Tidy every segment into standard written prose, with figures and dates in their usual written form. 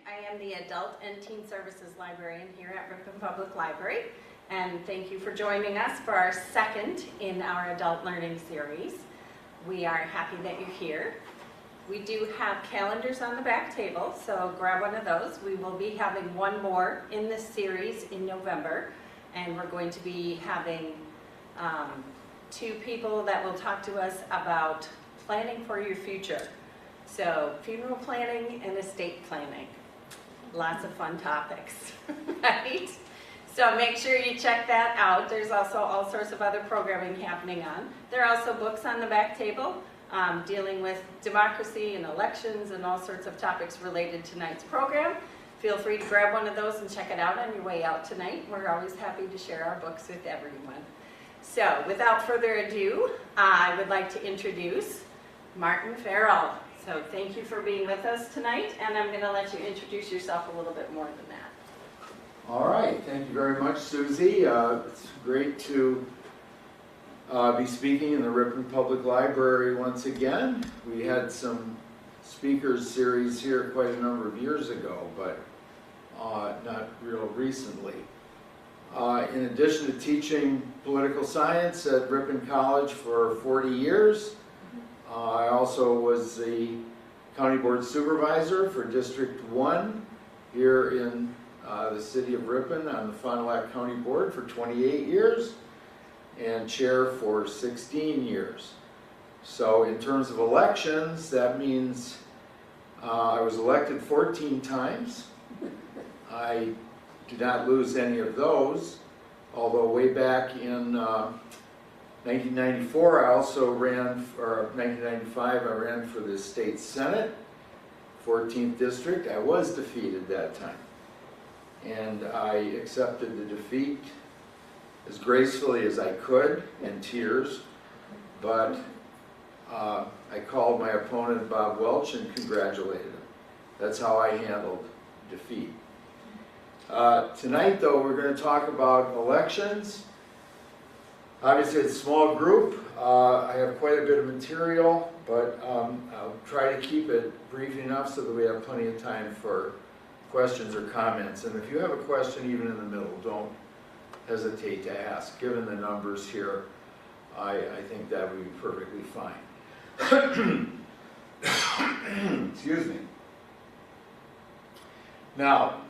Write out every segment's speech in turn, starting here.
I am the Adult and Teen Services Librarian here at Ripon Public Library, and thank you for joining us for our second in our Adult Learning Series. We are happy that you're here. We do have calendars on the back table, so grab one of those. We will be having one more in this series in November, and we're going to be having two people that will talk to us about planning for your future. So funeral planning and estate planning. Lots of fun topics, right? So make sure you check that out. There's also all sorts of other programming happening on. There are also books on the back table dealing with democracy and elections and all sorts of topics related to tonight's program. Feel free to grab one of those and check it out on your way out tonight. We're always happy to share our books with everyone. So without further ado, I would like to introduce Martin Farrell. So thank you for being with us tonight, and I'm going to let you introduce yourself a little bit more than that. All right, thank you very much, Susie. It's great to be speaking in the Ripon Public Library once again. We had some speakers series here quite a number of years ago, but not real recently. In addition to teaching political science at Ripon College for 40 years, I also was the County Board Supervisor for District 1 here in the city of Ripon on the Fond du Lac County Board for 28 years and Chair for 16 years. So in terms of elections, that means I was elected 14 times. I did not lose any of those, although way back in 1994, I also ran, or 1995, I ran for the state senate, 14th district. I was defeated that time, and I accepted the defeat as gracefully as I could, in tears, but I called my opponent Bob Welch and congratulated him. That's how I handled defeat. Tonight, though, we're going to talk about elections. Obviously, it's a small group. I have quite a bit of material, but I'll try to keep it brief enough so that we have plenty of time for questions or comments. And if you have a question, even in the middle, don't hesitate to ask. Given the numbers here, I think that would be perfectly fine. Excuse me. Now,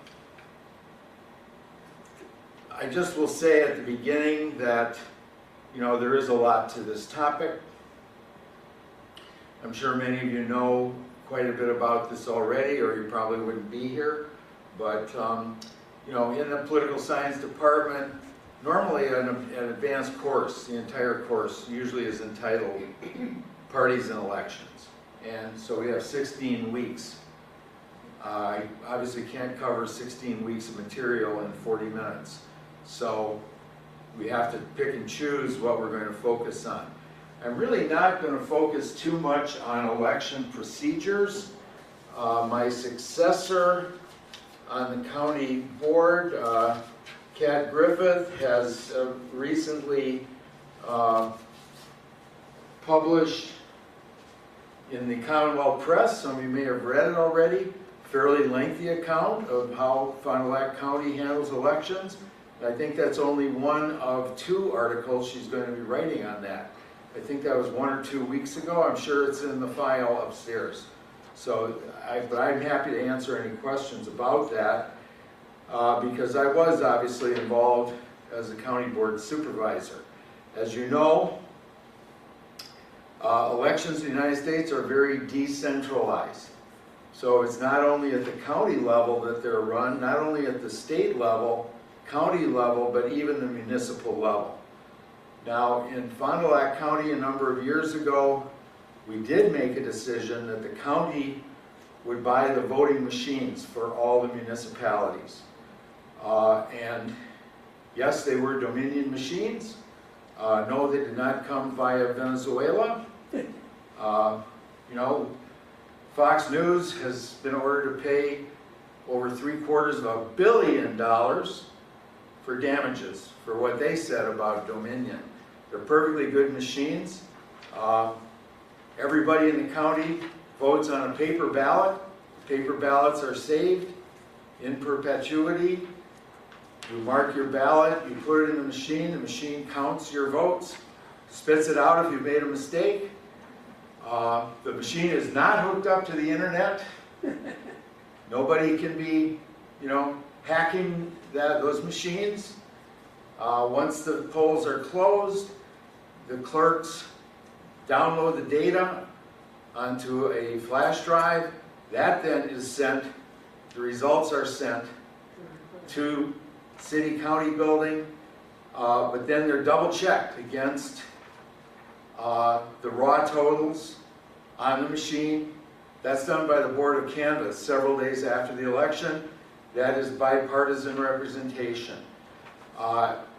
I just will say at the beginning that there is a lot to this topic. I'm sure many of you know quite a bit about this already, or you probably wouldn't be here. But in the political science department, normally an advanced course, the entire course usually is entitled Parties and Elections. And so we have 16 weeks. I obviously can't cover 16 weeks of material in 40 minutes. So we have to pick and choose what we're going to focus on. I'm really not going to focus too much on election procedures. My successor on the county board, Kat Griffith, has recently published in the Commonwealth Press, some of you may have read it already, a fairly lengthy account of how Fond du Lac County handles elections. I think that's only one of 2 articles she's going to be writing on that. I think that was 1 or 2 weeks ago. I'm sure it's in the file upstairs. So, but I'm happy to answer any questions about that because I was obviously involved as a county board supervisor. As you know, elections in the United States are very decentralized. So it's not only at the county level that they're run, not only at the state level, county level, but even the municipal level. Now, in Fond du Lac County a number of years ago, we did make a decision that the county would buy the voting machines for all the municipalities. And yes, they were Dominion machines. No, they did not come via Venezuela. Fox News has been ordered to pay over $750 million for damages for what they said about Dominion. They're perfectly good machines. Everybody in the county votes on a paper ballot. Paper ballots are saved in perpetuity. You mark your ballot, you put it in the machine counts your votes, spits it out if you've made a mistake. The machine is not hooked up to the internet. Nobody can be, hacking those machines. Once the polls are closed, the clerks download the data onto a flash drive. That then is sent, the results are sent to city county building, but then they're double checked against the raw totals on the machine. That's done by the Board of Canvass several days after the election. That is bipartisan representation.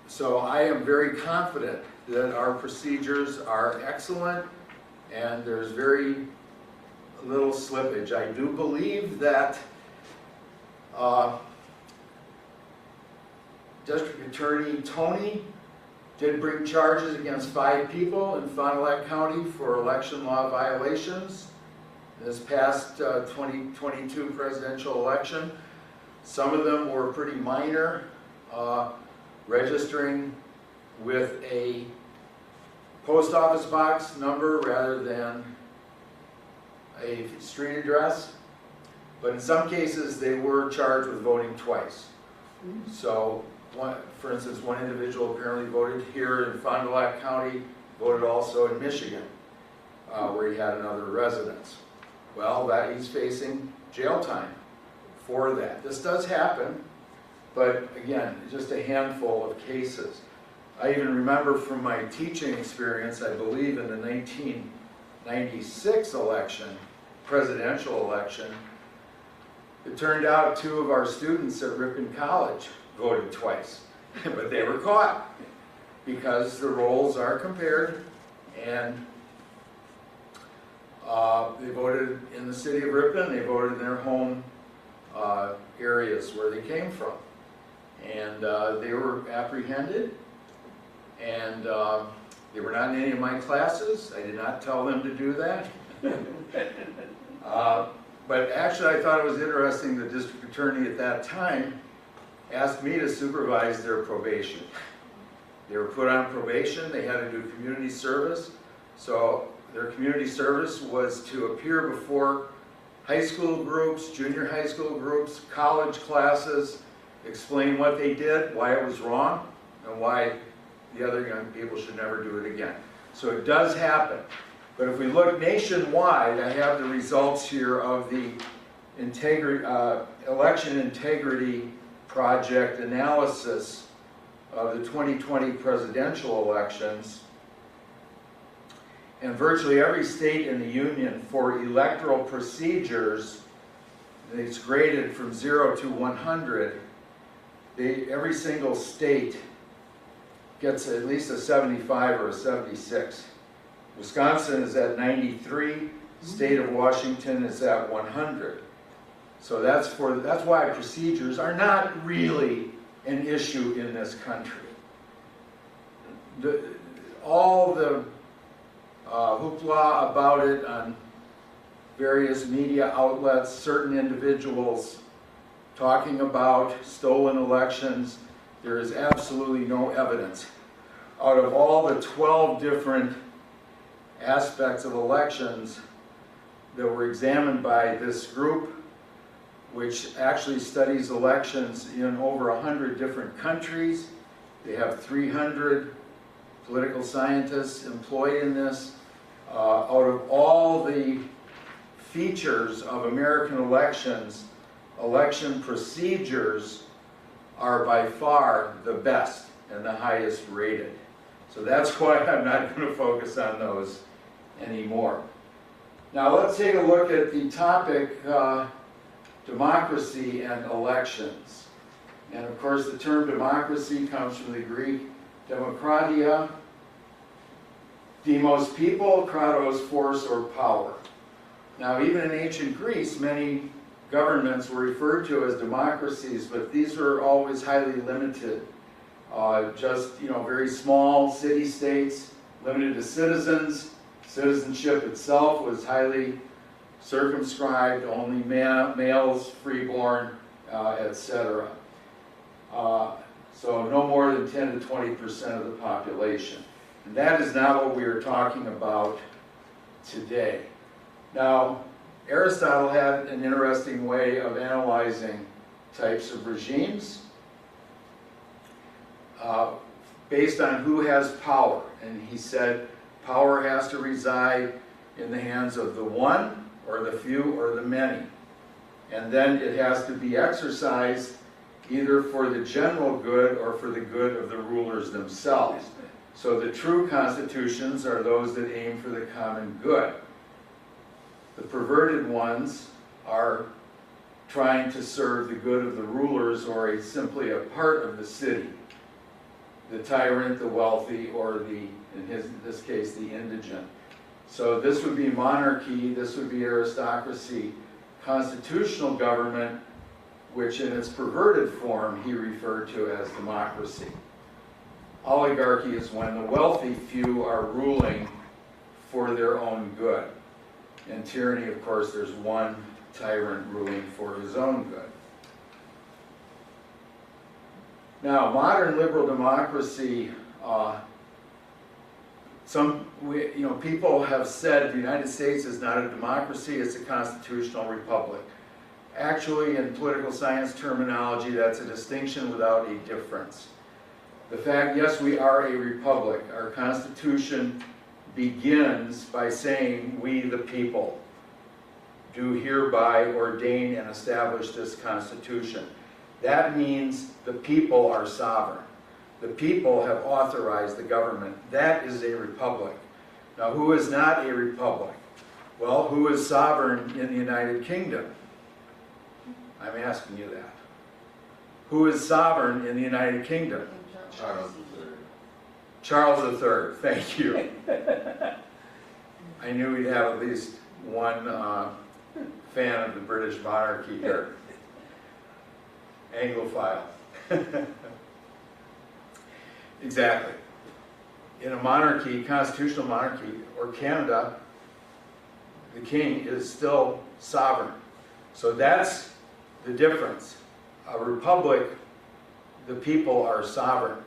So I am very confident that our procedures are excellent and there's very little slippage. I do believe that District Attorney Tony did bring charges against 5 people in Fond du Lac County for election law violations in this past 2022 presidential election. Some of them were pretty minor, registering with a post office box number rather than a street address. But in some cases, they were charged with voting twice. So, for instance, one individual apparently voted here in Fond du Lac County, voted also in Michigan, where he had another residence. Well, he's facing jail time for that. This does happen, but again, just a handful of cases. I even remember from my teaching experience, I believe in the 1996 election, presidential election, it turned out 2 of our students at Ripon College voted twice, but they were caught because the rolls are compared, and they voted in the city of Ripon, they voted in their home areas where they came from. And they were apprehended, and they were not in any of my classes. I did not tell them to do that. But actually I thought it was interesting the district attorney at that time asked me to supervise their probation. They were put on probation, they had to do community service. So their community service was to appear before high school groups, junior high school groups, college classes, explain what they did, why it was wrong, and why the other young people should never do it again. So it does happen. But if we look nationwide, I have the results here of the election integrity project analysis of the 2020 presidential elections. And virtually every state in the union for electoral procedures, it's graded from 0 to 100. Every single state gets at least a 75 or a 76. Wisconsin is at 93, state of Washington is at 100. So that's why procedures are not really an issue in this country. All the hoopla about it on various media outlets, certain individuals talking about stolen elections, there is absolutely no evidence. Out of all the 12 different aspects of elections that were examined by this group, which actually studies elections in over 100 different countries. They have 300 political scientists employed in this. Out of all the features of American elections, election procedures are by far the best and the highest rated. So that's why I'm not going to focus on those anymore. Now let's take a look at the topic, democracy and elections. And of course the term democracy comes from the Greek demokratia, demos people, kratos force or power. Now even in ancient Greece, many governments were referred to as democracies, but these were always highly limited. Very small city-states, limited to citizens. Citizenship itself was highly circumscribed, only males, freeborn, etc. So no more than 10 to 20% of the population. And that is not what we are talking about today. Now, Aristotle had an interesting way of analyzing types of regimes based on who has power. And he said power has to reside in the hands of the one, or the few, or the many. And then it has to be exercised either for the general good or for the good of the rulers themselves. So the true constitutions are those that aim for the common good. The perverted ones are trying to serve the good of the rulers or simply a part of the city. The tyrant, the wealthy, or in this case, the indigent. So this would be monarchy, this would be aristocracy. Constitutional government, which in its perverted form he referred to as democracy. Oligarchy is when the wealthy few are ruling for their own good. In tyranny, of course, there's one tyrant ruling for his own good. Now, modern liberal democracy, people have said the United States is not a democracy, it's a constitutional republic. Actually, in political science terminology, that's a distinction without a difference. The fact, yes, we are a republic. Our Constitution begins by saying, we the people do hereby ordain and establish this Constitution. That means the people are sovereign. The people have authorized the government. That is a republic. Now, who is not a republic? Well, who is sovereign in the United Kingdom? I'm asking you that. Who is sovereign in the United Kingdom? Charles III. Charles III, thank you. I knew we'd have at least one fan of the British monarchy here. Anglophile. Exactly. In a monarchy, constitutional monarchy, or Canada, the king is still sovereign. So that's the difference. A republic, the people are sovereign.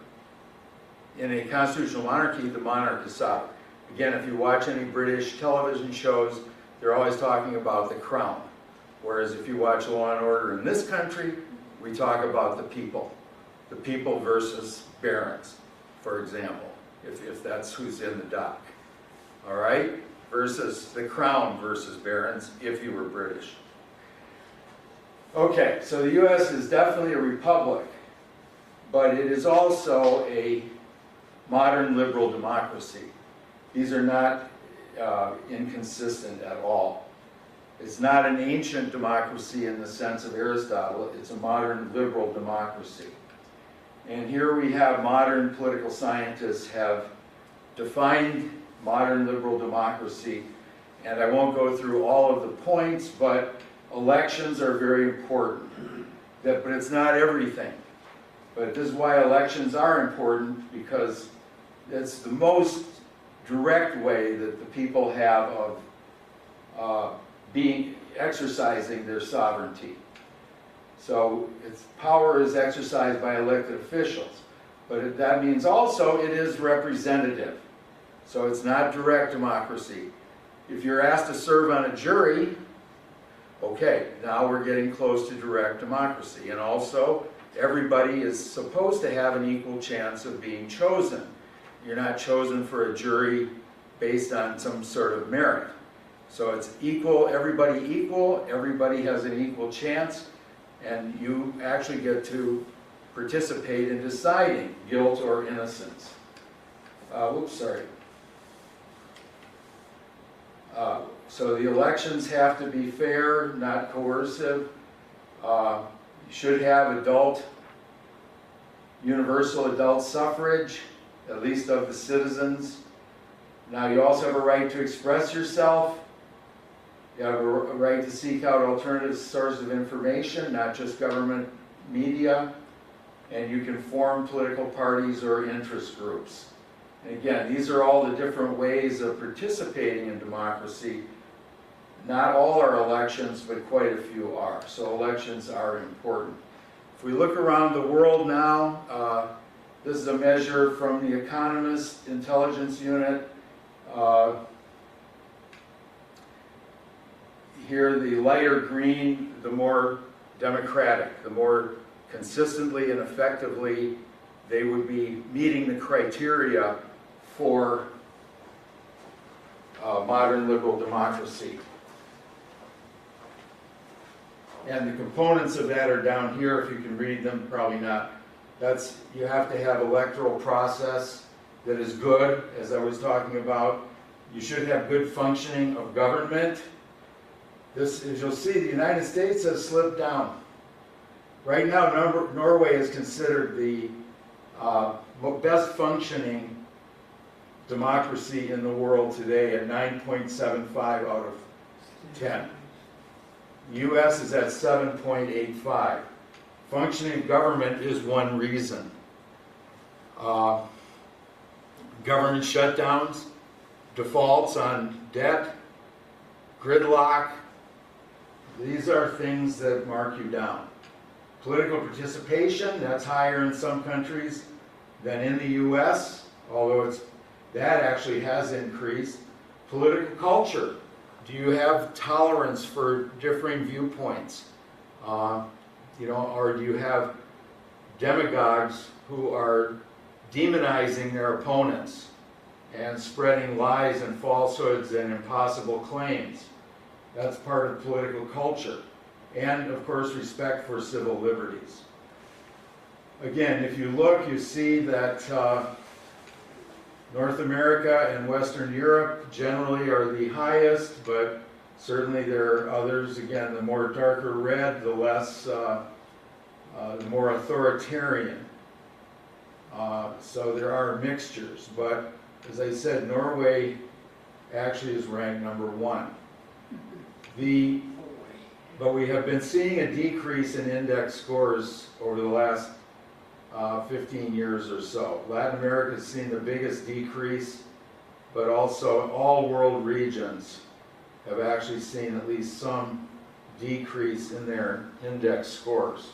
In a constitutional monarchy, the monarch is sovereign. Again, if you watch any British television shows, they're always talking about the crown. Whereas if you watch Law and Order in this country, we talk about the people. The people versus barons, for example, if that's who's in the dock. All right? Versus the crown versus barons, if you were British. Okay, so the U.S. is definitely a republic, but it is also a modern liberal democracy. These are not inconsistent at all. It's not an ancient democracy in the sense of Aristotle, it's a modern liberal democracy. And here we have modern political scientists have defined modern liberal democracy, and I won't go through all of the points, but elections are very important. But it's not everything. But this is why elections are important, because it's the most direct way that the people have of exercising their sovereignty. So its power is exercised by elected officials, but that means also it is representative. So it's not direct democracy. If you're asked to serve on a jury, okay, now we're getting close to direct democracy. And also, everybody is supposed to have an equal chance of being chosen. You're not chosen for a jury based on some sort of merit. So it's equal, everybody has an equal chance, and you actually get to participate in deciding guilt or innocence. So the elections have to be fair, not coercive. You should have universal adult suffrage, at least of the citizens. Now, you also have a right to express yourself. You have a right to seek out alternative sources of information, not just government media. And you can form political parties or interest groups. And again, these are all the different ways of participating in democracy. not all our elections, but quite a few are. So elections are important. If we look around the world now, this is a measure from the Economist Intelligence Unit. Here, the lighter green, the more democratic, the more consistently and effectively they would be meeting the criteria for modern liberal democracy. And the components of that are down here, if you can read them, probably not. You have to have electoral process that is good, as I was talking about. You should have good functioning of government. This, as you'll see, the United States has slipped down. Right now, Norway is considered the best functioning democracy in the world today at 9.75 out of 10. The U.S. is at 7.85. Functioning government is one reason. Government shutdowns, defaults on debt, gridlock, these are things that mark you down. Political participation, that's higher in some countries than in the U.S., although that actually has increased. Political culture, do you have tolerance for differing viewpoints? Or do you have demagogues who are demonizing their opponents and spreading lies and falsehoods and impossible claims? That's part of political culture. And, of course, respect for civil liberties. Again, if you look, you see that North America and Western Europe generally are the highest, but certainly there are others. Again, the more darker red, the less, the more authoritarian. So there are mixtures, but as I said, Norway actually is ranked #1. But we have been seeing a decrease in index scores over the last 15 years or so. Latin America has seen the biggest decrease, but also all world regions have actually seen at least some decrease in their index scores.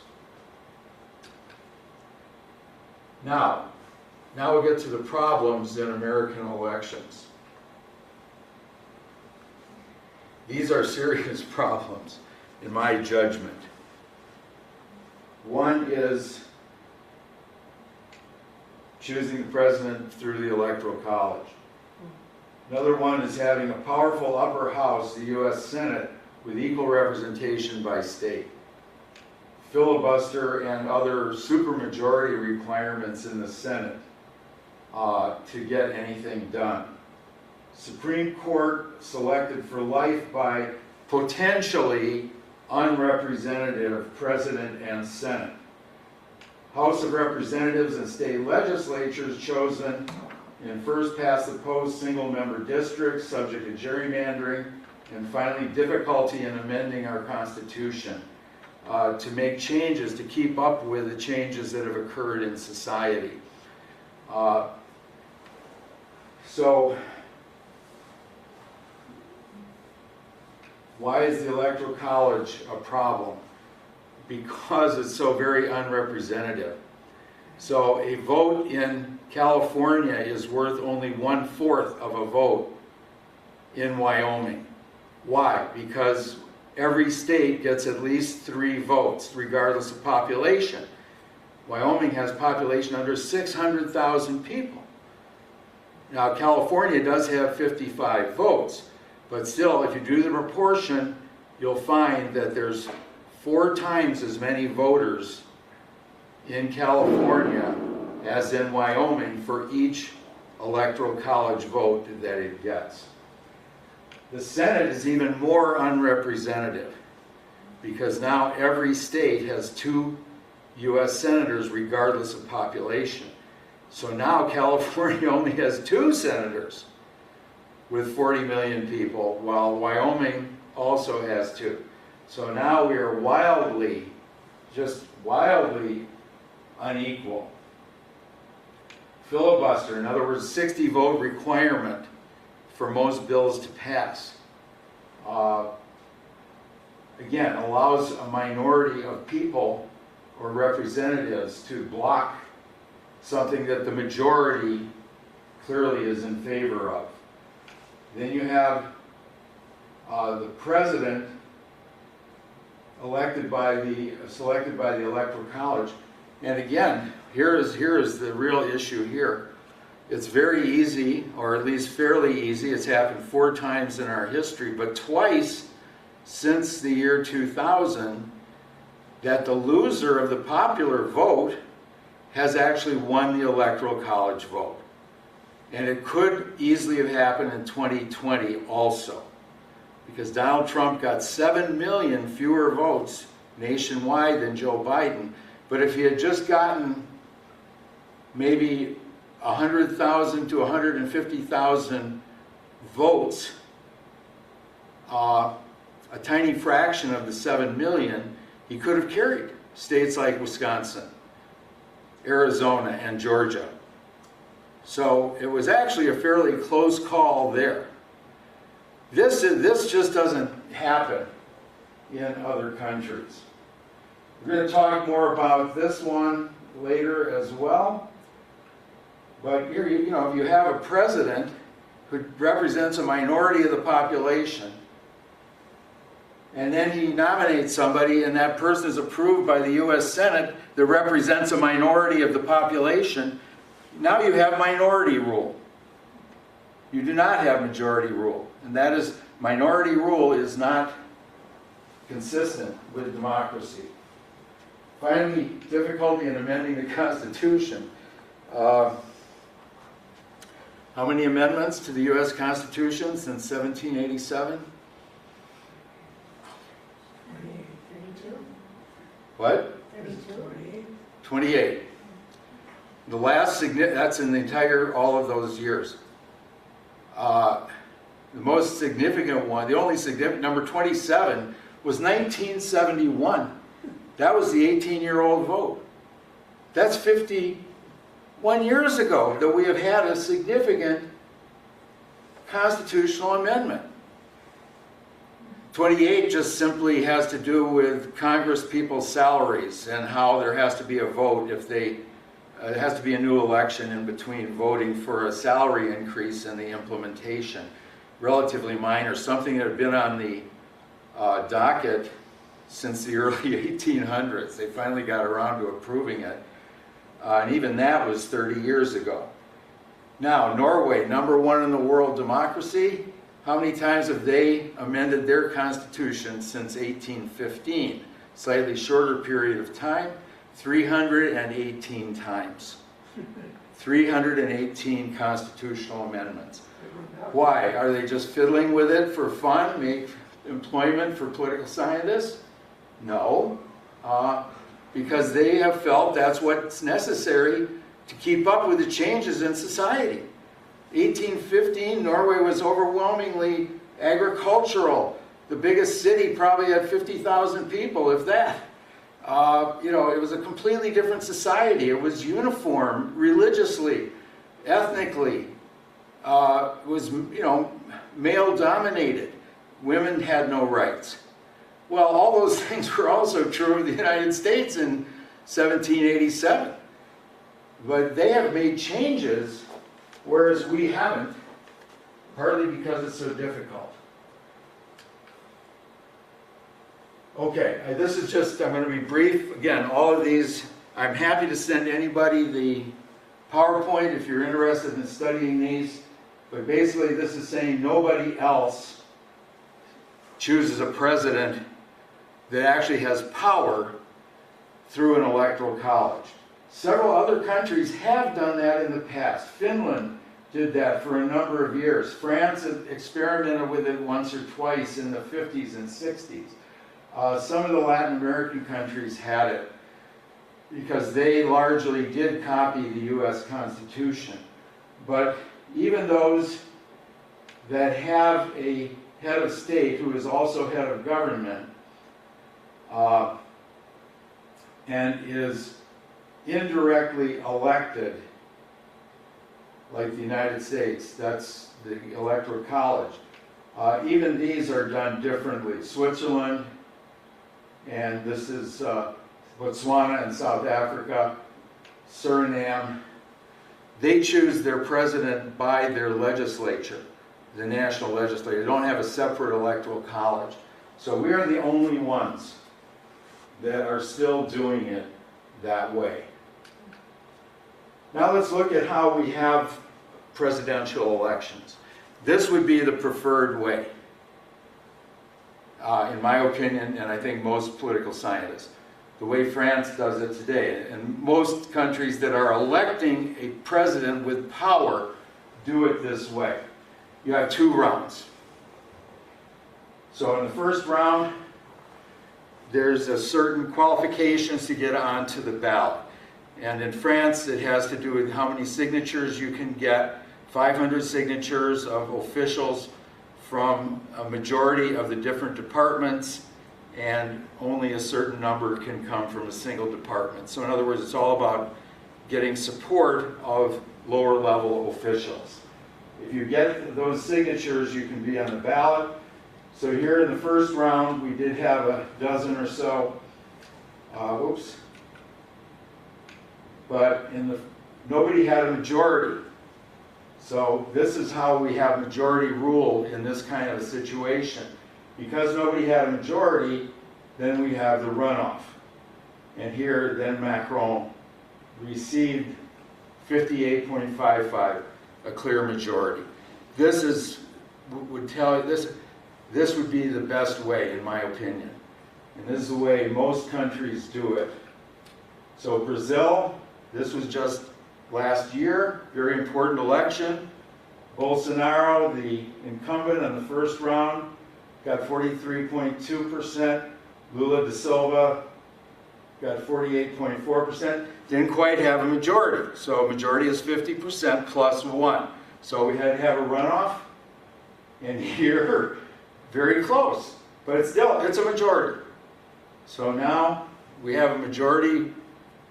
Now we'll get to the problems in American elections. These are serious problems, in my judgment. One is choosing the president through the Electoral College. Another one is having a powerful upper house, the U.S. Senate, with equal representation by state. Filibuster and other supermajority requirements in the Senate to get anything done. Supreme Court selected for life by potentially unrepresentative President and Senate. House of Representatives and state legislatures chosen in first past the post single member districts subject to gerrymandering, and finally difficulty in amending our Constitution to make changes to keep up with the changes that have occurred in society. So why is the Electoral College a problem? Because it's so very unrepresentative. So a vote in California is worth only 1/4 of a vote in Wyoming. Why? Because every state gets at least 3 votes, regardless of population. Wyoming has a population under 600,000 people. Now, California does have 55 votes, but still, if you do the proportion, you'll find that there's 4 times as many voters in California as in Wyoming for each Electoral College vote that it gets. The Senate is even more unrepresentative because now every state has 2 U.S. senators regardless of population. So now California only has 2 senators with 40 million people, while Wyoming also has 2. So now we are wildly, just wildly unequal. Filibuster, in other words, 60 vote requirement for most bills to pass. again, allows a minority of people or representatives to block something that the majority clearly is in favor of. Then you have the president selected by the Electoral College. And again, here is the real issue here. It's very easy, or at least fairly easy. It's happened 4 times in our history, but twice since the year 2000, that the loser of the popular vote has actually won the Electoral College vote. And it could easily have happened in 2020 also, because Donald Trump got 7 million fewer votes nationwide than Joe Biden. But if he had just gotten maybe 100,000 to 150,000 votes, a tiny fraction of the 7 million, he could have carried states like Wisconsin, Arizona, and Georgia. So it was actually a fairly close call there. This just doesn't happen in other countries. We're going to talk more about this one later as well. But here, you know, if you have a president who represents a minority of the population, and then he nominates somebody and that person is approved by the U.S. Senate that represents a minority of the population, now you have minority rule. You do not have majority rule. And that is, minority rule is not consistent with democracy. Finally, difficulty in amending the Constitution. How many amendments to the U.S. Constitution since 1787? 32. What? 32. 28. The last, that's in the entire, all of those years. The most significant one, the only significant, number 27, was 1971. That was the 18-year-old vote. That's 51 years ago that we have had a significant constitutional amendment. 28 just simply has to do with Congress people's salaries and how there has to be a vote if they, it has to be a new election in between voting for a salary increase and the implementation. Relatively minor, something that had been on the docket since the early 1800s. They finally got around to approving it. And even that was 30 years ago. Now, Norway, #1 in the world democracy. How many times have they amended their constitution since 1815? Slightly shorter period of time, 318 times. 318 constitutional amendments. Why? Are they just fiddling with it for fun, make employment for political scientists? No, because they have felt that's what's necessary to keep up with the changes in society. 1815, Norway was overwhelmingly agricultural. The biggest city probably had 50,000 people, if that. You know, it was a completely different society. It was uniform religiously, ethnically. It was, you know, male-dominated. Women had no rights. Well, all those things were also true of the United States in 1787. But they have made changes, whereas we haven't, partly because it's so difficult. Okay, this is just, I'm going to be brief. Again, all of these, I'm happy to send anybody the PowerPoint if you're interested in studying these. But basically, this is saying nobody else chooses a president that actually has power through an electoral college. Several other countries have done that in the past. Finland did that for a number of years. France had experimented with it once or twice in the 50s and 60s. Some of the Latin American countries had it because they largely did copy the U.S. Constitution. But even those that have a head of state who is also head of government and is indirectly elected, like the United States, that's the Electoral College, Even these are done differently. Switzerland, and this is Botswana in South Africa, Suriname. They choose their president by their legislature, the national legislature. They don't have a separate electoral college. So we are the only ones that are still doing it that way. Now let's look at how we have presidential elections. This would be the preferred way, in my opinion, and I think most political scientists. The way France does it today, and most countries that are electing a president with power do it this way. You have 2 rounds. So in the first round, there's a certain qualifications to get onto the ballot. And in France, it has to do with how many signatures you can get, 500 signatures of officials from a majority of the different departments, and only a certain number can come from a single department. So in other words, it's all about getting support of lower level officials. If you get those signatures, you can be on the ballot. So here in the first round, we did have a dozen or so, but nobody had a majority. So this is how we have majority rule in this kind of a situation. Because nobody had a majority, then we have the runoff. And here, then Macron received 58.55, a clear majority. This would tell you, this would be the best way, in my opinion. And this is the way most countries do it. So Brazil, this was just last year, very important election. Bolsonaro, the incumbent in the first round, got 43.2%. Lula da Silva got 48.4%. Didn't quite have a majority. So a majority is 50% plus 1. So we had to have a runoff. And here, very close. But it's a majority. So now we have a majority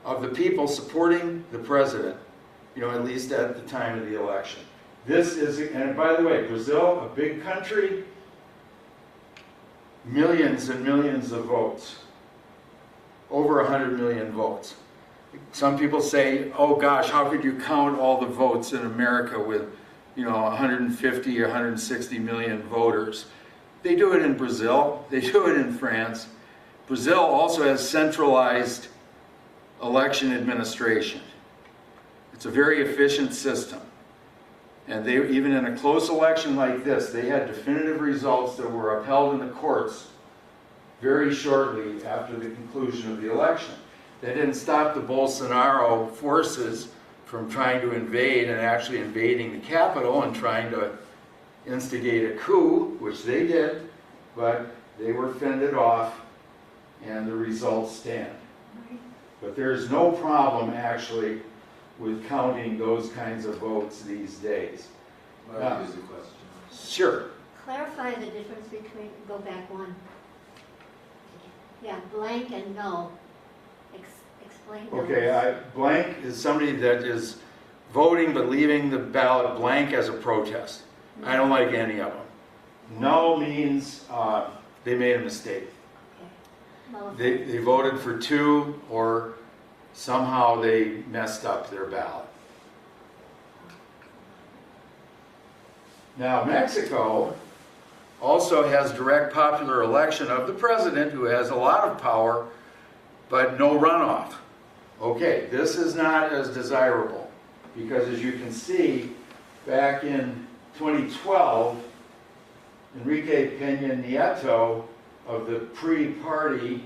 of the people supporting the president, at least at the time of the election. This is, and by the way, Brazil, a big country, millions and millions of votes. Over 100 million votes. Some people say, oh gosh, how could you count all the votes in America with, 150 or 160 million voters? They do it in Brazil. They do it in France. Brazil also has centralized election administration. It's a very efficient system. And they, even in a close election like this, they had definitive results that were upheld in the courts very shortly after the conclusion of the election. They didn't stop the Bolsonaro forces from trying to invade and actually invading the capital and trying to instigate a coup, which they did, but they were fended off and the results stand. But there's no problem actually with counting those kinds of votes these days. I'll use the question. Sure. Clarify the difference between, go back one. Yeah, blank and null. Explain those. Okay, blank is somebody that is voting but leaving the ballot blank as a protest. I don't like any of them. Null means they made a mistake. Okay. They voted for 2 or somehow they messed up their ballot. Now, Mexico also has direct popular election of the president, who has a lot of power, but no runoff. Okay, this is not as desirable, because as you can see, back in 2012, Enrique Peña Nieto of the PRI party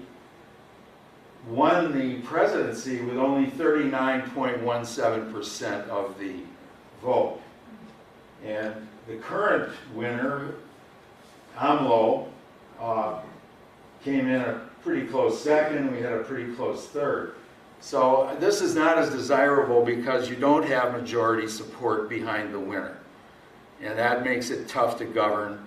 won the presidency with only 39.17% of the vote. And the current winner, AMLO, came in a pretty close second. We had a pretty close third. So this is not as desirable because you don't have majority support behind the winner. And that makes it tough to govern.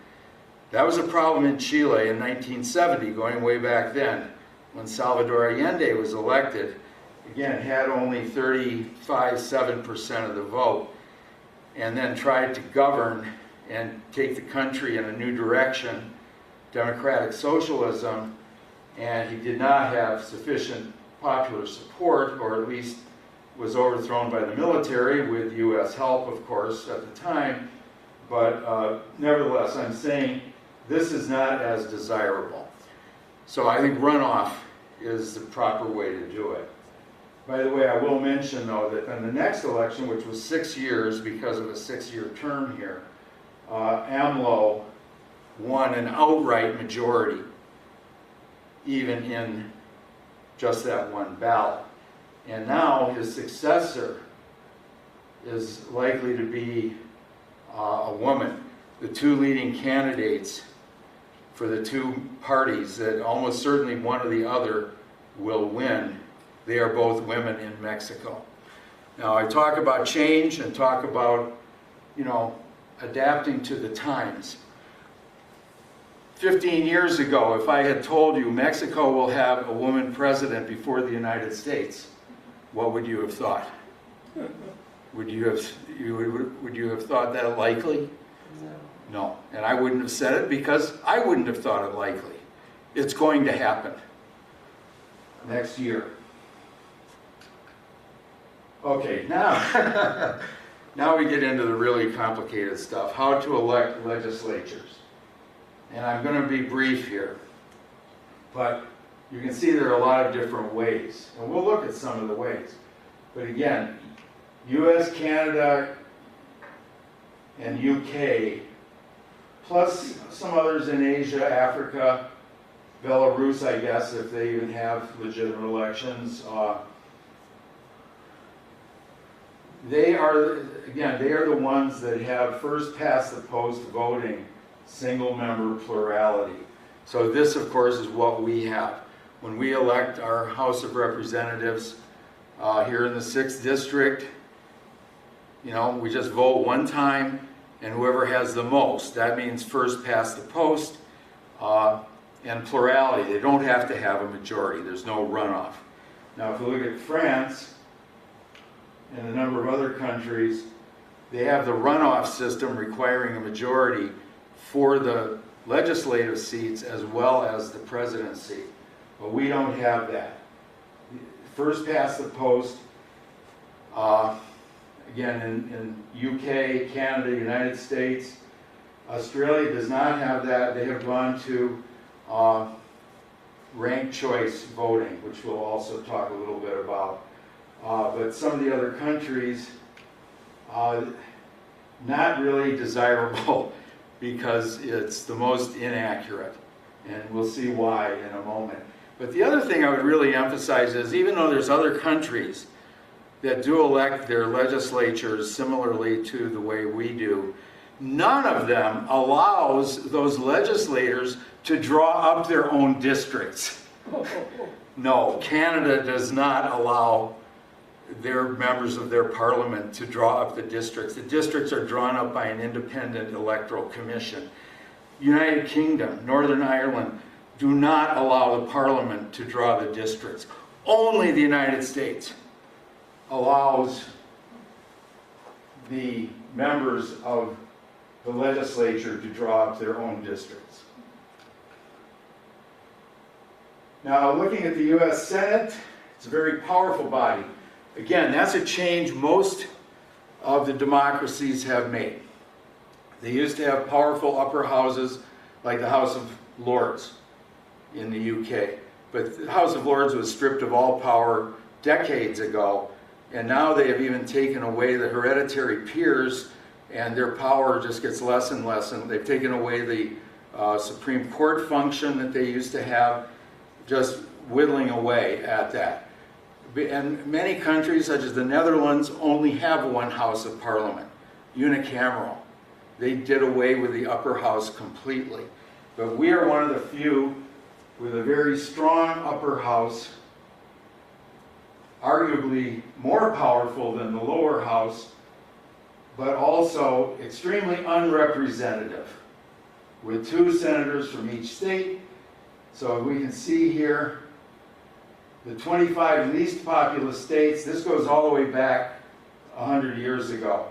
That was a problem in Chile in 1970, going way back then, when Salvador Allende was elected. Again, had only 35.7% of the vote, and then tried to govern and take the country in a new direction, democratic socialism, and he did not have sufficient popular support, or at least was overthrown by the military with U.S. help, of course, at the time. But nevertheless, I'm saying this is not as desirable. So I think runoff is the proper way to do it. By the way, I will mention, though, that in the next election, which was 6 years because of a 6-year term here, AMLO won an outright majority, even in just that one ballot. And now his successor is likely to be a woman. The two leading candidates for the two parties, that almost certainly one or the other will win, they are both women in Mexico. Now, I talk about change and talk about, adapting to the times. 15 years ago, if I had told you Mexico will have a woman president before the United States, what would you have thought? Would you have thought that likely? No. And I wouldn't have said it because I wouldn't have thought it likely. It's going to happen next year. Okay, now, now we get into the really complicated stuff, how to elect legislatures. And I'm going to be brief here, but you can see there are a lot of different ways, and we'll look at some of the ways. But again, US, Canada, and UK, plus some others in Asia, Africa, Belarus, I guess, if they even have legitimate elections. They are the ones that have first past the post voting, single member plurality. So this, of course, is what we have. When we elect our House of Representatives here in the 6th District, we just vote one time, and whoever has the most, that means first past the post, and plurality. They don't have to have a majority. There's no runoff. Now, if you look at France and a number of other countries, they have the runoff system requiring a majority for the legislative seats as well as the presidency. But we don't have that. First past the post, again, in UK, Canada, United States. Australia does not have that. They have gone to ranked choice voting, which we'll also talk a little bit about. But some of the other countries, not really desirable because it's the most inaccurate. And we'll see why in a moment. But the other thing I would really emphasize is, even though there's other countries that do elect their legislatures similarly to the way we do, none of them allows those legislators to draw up their own districts. No, Canada does not allow their members of their parliament to draw up the districts. The districts are drawn up by an independent electoral commission. United Kingdom, Northern Ireland, do not allow the parliament to draw the districts. Only the United States allows the members of the legislature to draw up their own districts. Now, looking at the U.S. Senate, it's a very powerful body. Again, that's a change most of the democracies have made. They used to have powerful upper houses like the House of Lords in the UK. But the House of Lords was stripped of all power decades ago, and now they have even taken away the hereditary peers, and their power just gets less and less, and they've taken away the Supreme Court function that they used to have, just whittling away at that. And many countries, such as the Netherlands, only have one House of Parliament, unicameral. They did away with the upper house completely. But we are one of the few with a very strong upper house, arguably more powerful than the lower house, but also extremely unrepresentative, with 2 senators from each state. So we can see here the 25 least populous states. This goes all the way back 100 years ago.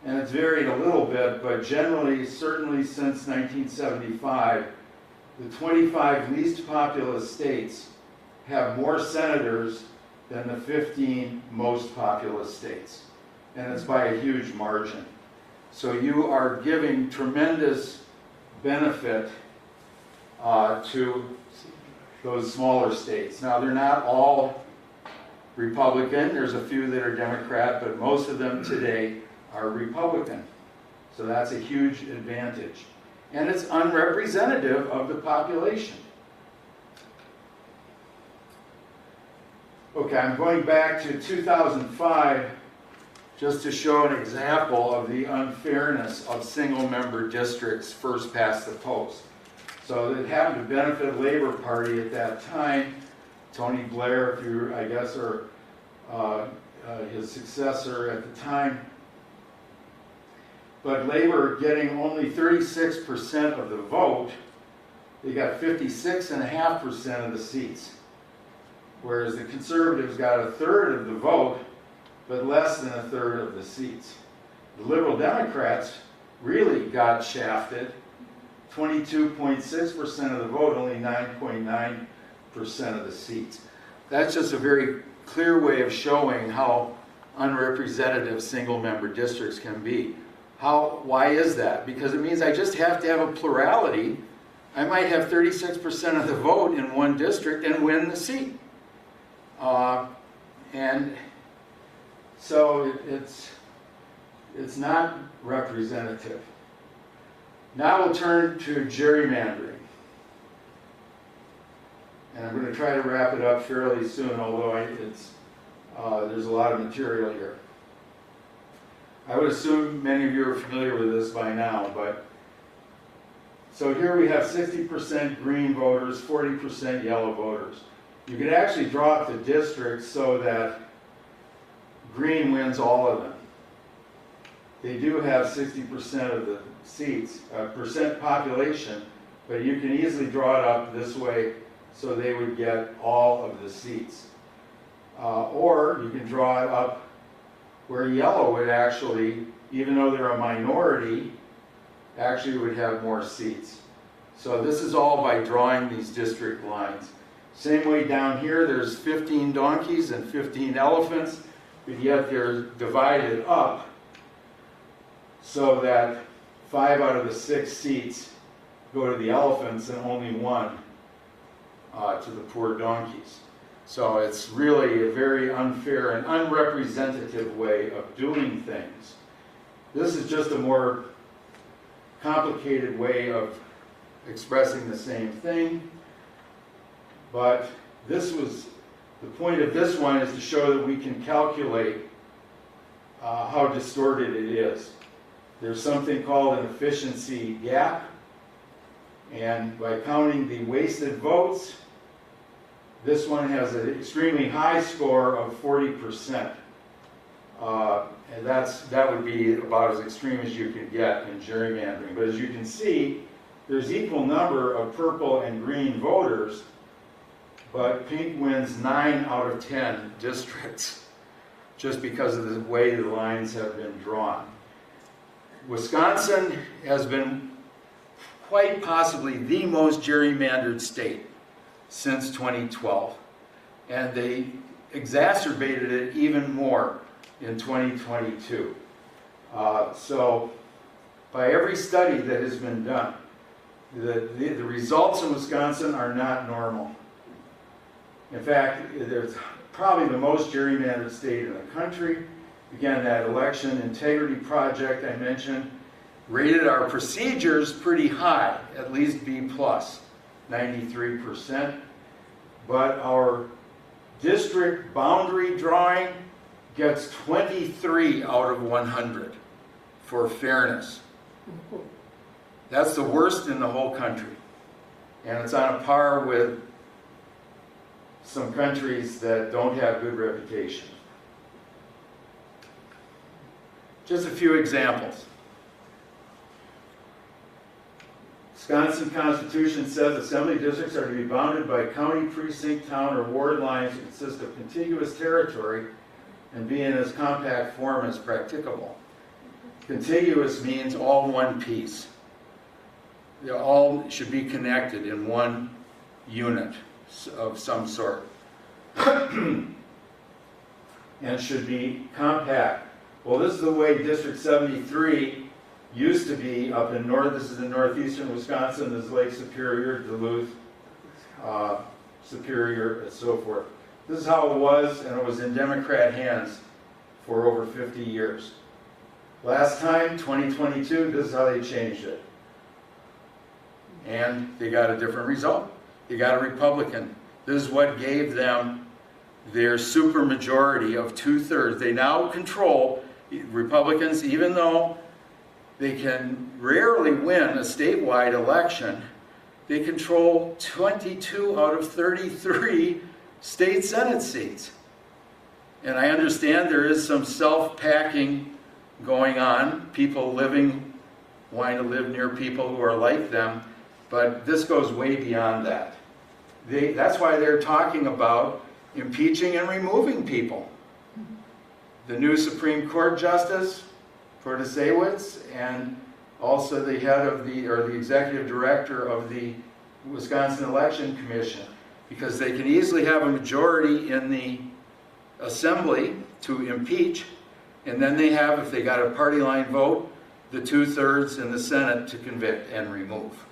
and it's varied a little bit, but generally, certainly since 1975, the 25 least populous states have more senators than the 15 most populous states. And it's by a huge margin. So you are giving tremendous benefit to those smaller states. Now, they're not all Republican. There's a few that are Democrat, but most of them today are Republican. So that's a huge advantage. And it's unrepresentative of the population. Okay, I'm going back to 2005 just to show an example of the unfairness of single-member districts first past the post. So it happened to benefit the Labor Party at that time. Tony Blair, if you, I guess, or his successor at the time. But Labor getting only 36% of the vote, they got 56.5% of the seats. Whereas the Conservatives got a third of the vote, but less than a third of the seats. The Liberal Democrats really got shafted. 22.6% of the vote, only 9.9% of the seats. That's just a very clear way of showing how unrepresentative single-member districts can be. Why is that? Because it means I just have to have a plurality. I might have 36% of the vote in one district and win the seat. And so it's not representative. Now we'll turn to gerrymandering. And I'm going to try to wrap it up fairly soon, although there's a lot of material here. I would assume many of you are familiar with this by now, but so here we have 60% green voters, 40% yellow voters. You could actually draw up the districts so that green wins all of them. They do have 60% of the seats, percent population, but you can easily draw it up this way so they would get all of the seats. Or you can draw it up where yellow would actually, even though they're a minority, actually would have more seats. So this is all by drawing these district lines. Same way down here, there's 15 donkeys and 15 elephants, but yet they're divided up so that 5 out of the 6 seats go to the elephants and only 1 to the poor donkeys. So it's really a very unfair and unrepresentative way of doing things. This is just a more complicated way of expressing the same thing. But this was, the point of this one is to show that we can calculate how distorted it is. There's something called an efficiency gap, and by counting the wasted votes, this one has an extremely high score of 40%. And that would be about as extreme as you could get in gerrymandering. But as you can see, there's equal number of purple and green voters, but pink wins 9 out of 10 districts just because of the way the lines have been drawn. Wisconsin has been quite possibly the most gerrymandered state since 2012, and they exacerbated it even more in 2022. So by every study that has been done, the results in Wisconsin are not normal. In fact, there's probably the most gerrymandered state in the country. Again, that election integrity project I mentioned rated our procedures pretty high, at least B+, 93%. But our district boundary drawing gets 23 out of 100 for fairness. That's the worst in the whole country. And it's on a par with some countries that don't have good reputation. Just a few examples. Wisconsin Constitution says assembly districts are to be bounded by county, precinct, town, or ward lines that consist of contiguous territory and be in as compact form as practicable. Contiguous means all one piece. They all should be connected in one unit of some sort. And should be compact. Well, this is the way District 73 used to be up in north. This is in northeastern Wisconsin. This is Lake Superior, Duluth, Superior, and so forth. This is how it was, and it was in Democrat hands for over 50 years. Last time, 2022, this is how they changed it. And they got a different result. They got a Republican. This is what gave them their supermajority of 2/3. They now control, Republicans, even though they can rarely win a statewide election, they control 22 out of 33 state Senate seats. And I understand there is some self-packing going on, people wanting to live near people who are like them, but this goes way beyond that. That's why they're talking about impeaching and removing people. The new Supreme Court Justice, Protasiewicz, and also the head of the executive director of the Wisconsin Election Commission, because they can easily have a majority in the assembly to impeach, and then they have, if they got a party line vote, the 2/3 in the Senate to convict and remove.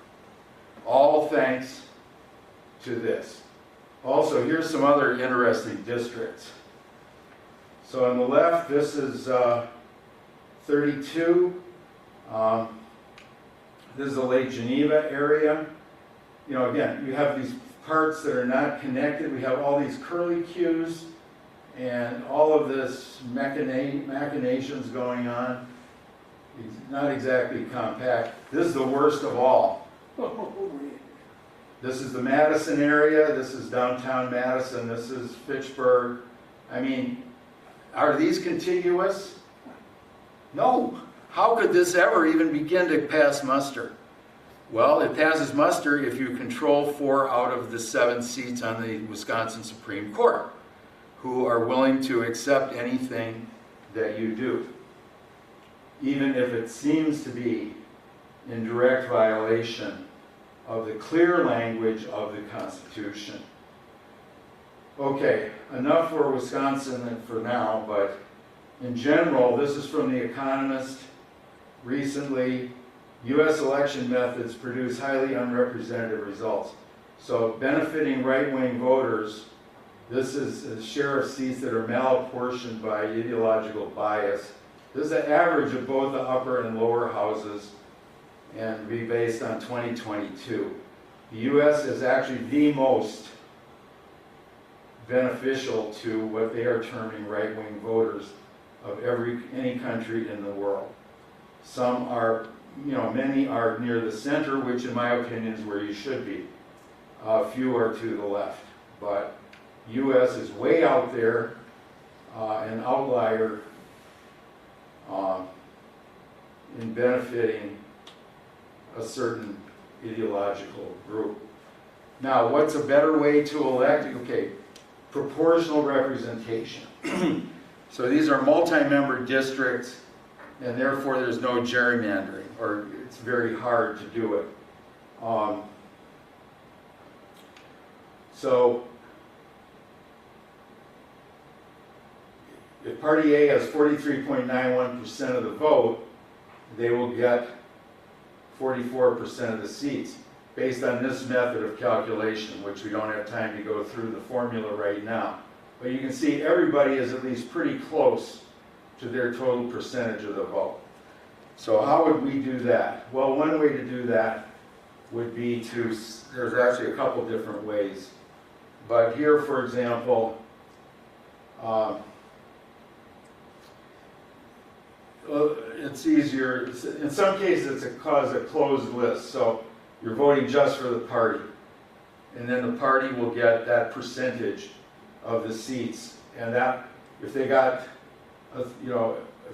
All thanks to this. Also, here's some other interesting districts. So on the left, this is 32. This is the Lake Geneva area. You know, again, you have these parts that are not connected. We have all these curlicues and all of this machinations going on. It's not exactly compact. This is the worst of all. This is the Madison area. This is downtown Madison. This is Fitchburg. I mean, are these contiguous? No. How could this ever even begin to pass muster? Well, it passes muster if you control 4 out of the 7 seats on the Wisconsin Supreme Court, who are willing to accept anything that you do, even if it seems to be in direct violation of the clear language of the Constitution. Okay, enough for Wisconsin for now, but in general, this is from The Economist recently. U.S. election methods produce highly unrepresentative results. So benefiting right-wing voters, this is a share of seats that are malapportioned by ideological bias. This is the average of both the upper and lower houses, and be based on 2022. The U.S. is actually the most beneficial to what they are terming right-wing voters of any country in the world. Some are, many are near the center, which in my opinion is where you should be. Few are to the left, but U.S. is way out there, an outlier in benefiting a certain ideological group. Now, what's a better way to elect? Okay, proportional representation. So these are multi-member districts, and therefore there's no gerrymandering, or it's very hard to do it. So if Party A has 43.91% of the vote, they will get 44% of the seats, based on this method of calculation, which we don't have time to go through the formula right now. But you can see everybody is at least pretty close to their total percentage of the vote. So how would we do that? Well, one way to do that would be there's actually a couple different ways. But here, for example, it's easier. In some cases, it's a closed list. So you're voting just for the party. And then the party will get that percentage of the seats. And that, if they got, if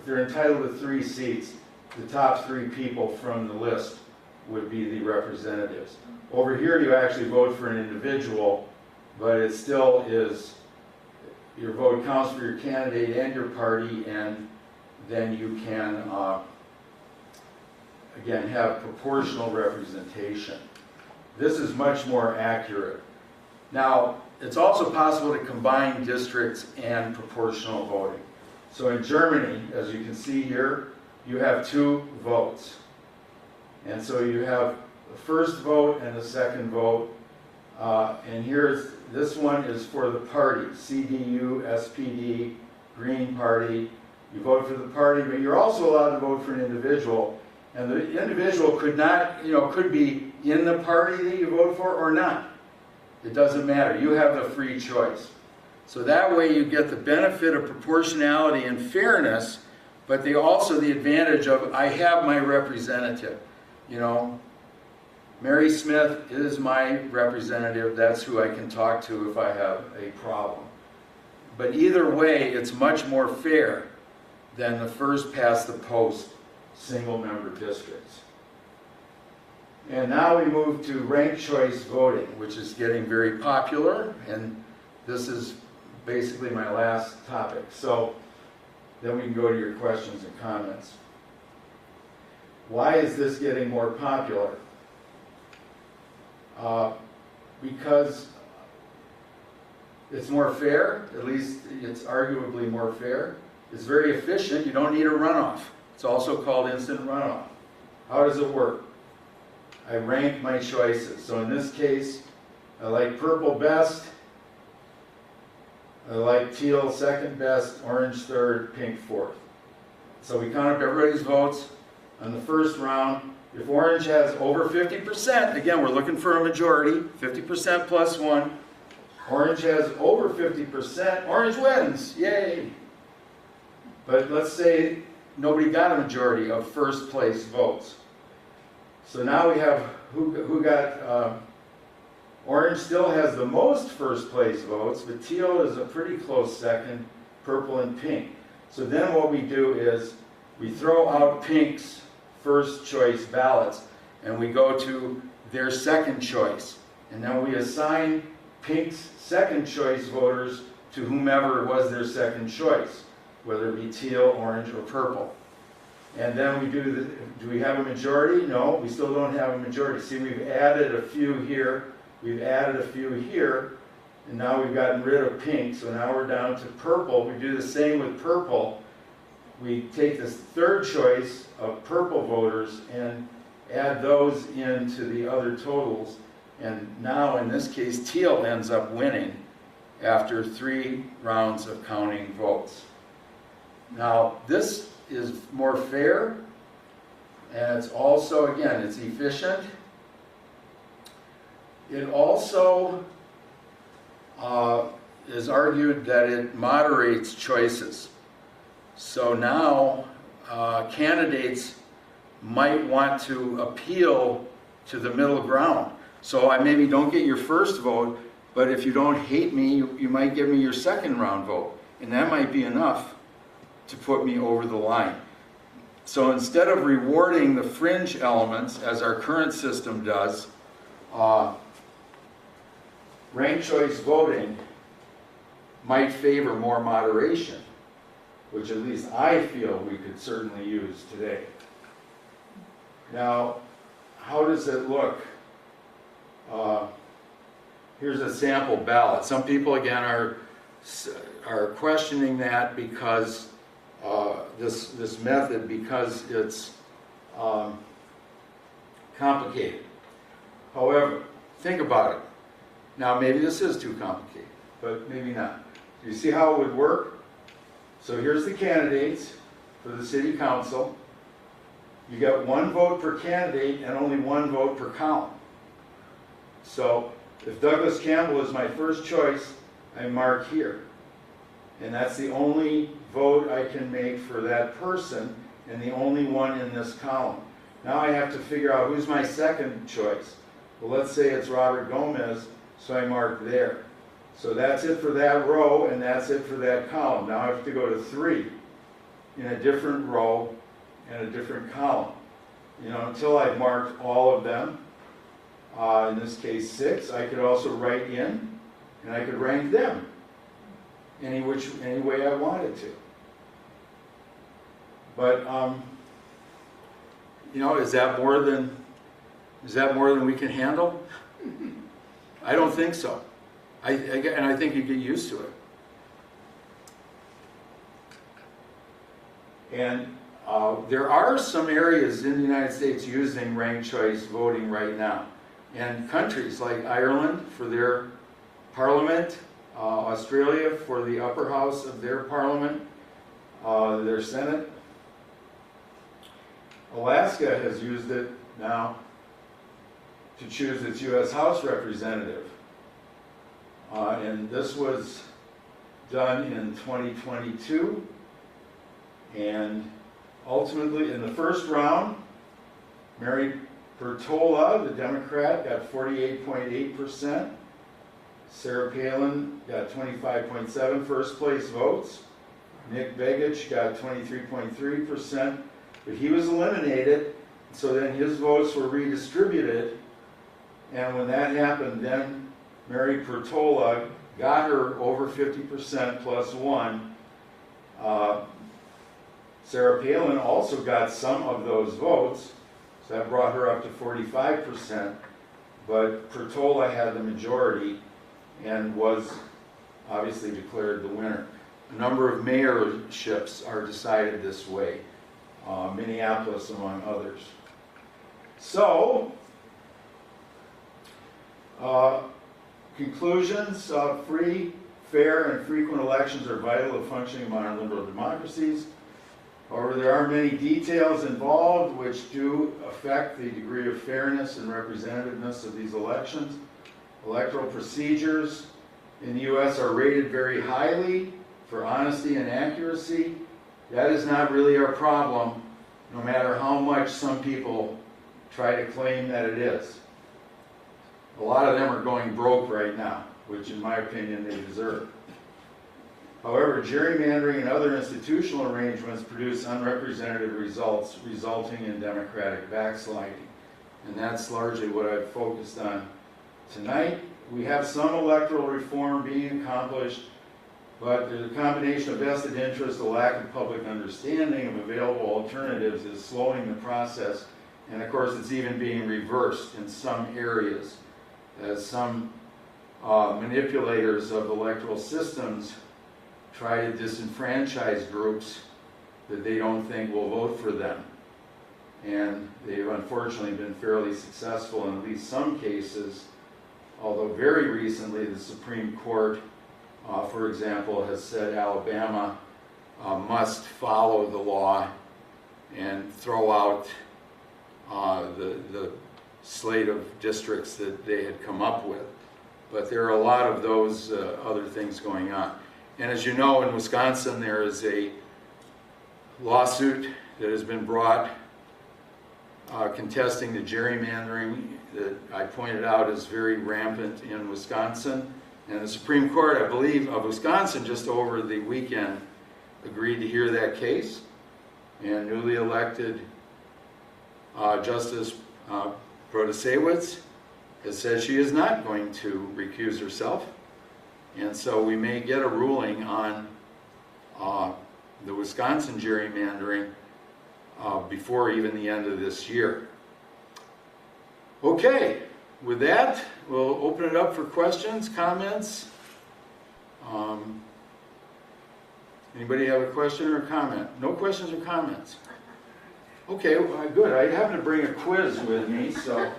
they're entitled to 3 seats, the top 3 people from the list would be the representatives. Over here, you actually vote for an individual, but it still is, your vote counts for your candidate and your party, and then you can, again, have proportional representation. This is much more accurate. Now, it's also possible to combine districts and proportional voting. So in Germany, as you can see here, you have 2 votes. And so you have the first vote and the second vote. And here's, this one is for the party, CDU, SPD, Green Party. You vote for the party, but you're also allowed to vote for an individual. And the individual could not, could be in the party that you vote for or not. It doesn't matter. You have the free choice. So that way you get the benefit of proportionality and fairness, but they also the advantage of, I have my representative. Mary Smith is my representative. That's who I can talk to if I have a problem. But either way, it's much more fair than the first past the post single-member districts. And now we move to ranked choice voting, which is getting very popular, and this is basically my last topic. So then we can go to your questions and comments. Why is this getting more popular? Because it's more fair, at least it's arguably more fair. It's very efficient. You don't need a runoff. It's also called instant runoff. How does it work? I rank my choices. So in this case, I like purple best, I like teal second best, orange third, pink fourth. So we count up everybody's votes on the first round. If orange has over 50%, again, we're looking for a majority, 50% plus 1. Orange has over 50%, orange wins, yay! But let's say nobody got a majority of first place votes. So now we have who got, orange still has the most first place votes, but teal is a pretty close second, purple and pink. So then what we do is we throw out pink's first choice ballots and we go to their second choice. And then we assign pink's second choice voters to whomever was their second choice, whether it be teal, orange, or purple. And then we do we have a majority? No, we still don't have a majority. See, we've added a few here, we've added a few here, and now we've gotten rid of pink, so now we're down to purple. We do the same with purple. We take this third choice of purple voters and add those into the other totals, and now in this case teal ends up winning after 3 rounds of counting votes. Now this is more fair, and it's also, again, it's efficient. It also is argued that it moderates choices. So now candidates might want to appeal to the middle ground. So I maybe don't get your first vote, but if you don't hate me, you might give me your second round vote. And that might be enough to put me over the line. So instead of rewarding the fringe elements, as our current system does, ranked choice voting might favor more moderation, which at least I feel we could certainly use today. Now, how does it look? Here's a sample ballot. Some people, again, are questioning that because this method, because it's complicated. However, think about it. Now, maybe this is too complicated, but maybe not. Do you see how it would work? So here's the candidates for the city council. You get 1 vote per candidate and only 1 vote per column. So if Douglas Campbell is my first choice, I mark here. And that's the only vote I can make for that person and the only one in this column. Now I have to figure out who's my second choice. Well, let's say it's Robert Gomez, so I mark there. So that's it for that row, and that's it for that column. Now I have to go to 3 in a different row and a different column. Until I've marked all of them. In this case 6. I could also write in, and I could rank them any way I wanted to. But, you know, is that more than we can handle? I don't think so. And I think you get used to it. And there are some areas in the United States using ranked choice voting right now. And countries like Ireland for their parliament, Australia for the upper house of their parliament, their Senate. Alaska has used it now to choose its U.S. House representative. And this was done in 2022. And ultimately, in the first round, Mary Pertola, the Democrat, got 48.8%. Sarah Palin got 25.7% first place votes. Nick Begich got 23.3%, but he was eliminated, so then his votes were redistributed. And when that happened, then Mary Pertola got her over 50% plus one. Sarah Palin also got some of those votes, so that brought her up to 45%, but Pertola had the majority and was obviously declared the winner. A number of mayorships are decided this way, Minneapolis among others. So, conclusions, free, fair, and frequent elections are vital to functioning modern liberal democracies. However, there are many details involved which do affect the degree of fairness and representativeness of these elections. Electoral procedures in the U.S. are rated very highly for honesty and accuracy. That is not really our problem, no matter how much some people try to claim that it is. A lot of them are going broke right now, which in my opinion they deserve. However, gerrymandering and other institutional arrangements produce unrepresentative results, resulting in democratic backsliding. And that's largely what I've focused on tonight. We have some electoral reform being accomplished, but there's a combination of vested interest, a lack of public understanding of available alternatives is slowing the process. And of course, it's even being reversed in some areas, as some manipulators of electoral systems try to disenfranchise groups that they don't think will vote for them. And they've unfortunately been fairly successful in at least some cases, although very recently the Supreme Court, for example, has said Alabama must follow the law and throw out the slate of districts that they had come up with. But there are a lot of those other things going on. And as you know, in Wisconsin, there is a lawsuit that has been brought contesting the gerrymandering that I pointed out is very rampant in Wisconsin. And the Supreme Court, I believe, of Wisconsin just over the weekend agreed to hear that case. And newly elected Justice Protasewicz has said she is not going to recuse herself. And so we may get a ruling on the Wisconsin gerrymandering before even the end of this year. Okay, with that, we'll open it up for questions, comments. Anybody have a question or a comment? No questions or comments? Okay, well, good. I happen to bring a quiz with me, so.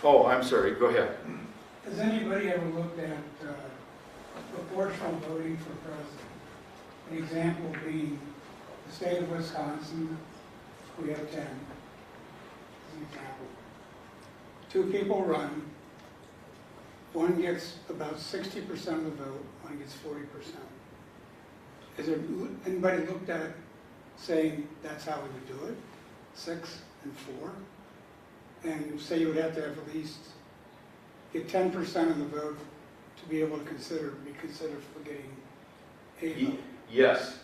Oh, I'm sorry. Go ahead. Has anybody ever looked at proportional voting for president? An example being the state of Wisconsin, we have 10. As an example. 2 people run, one gets about 60% of the vote, one gets 40%. Has there anybody looked at saying that's how we would do it? 6 and 4? And say you would have to have at least get 10% of the vote to be able to be considered for getting a vote. Yes.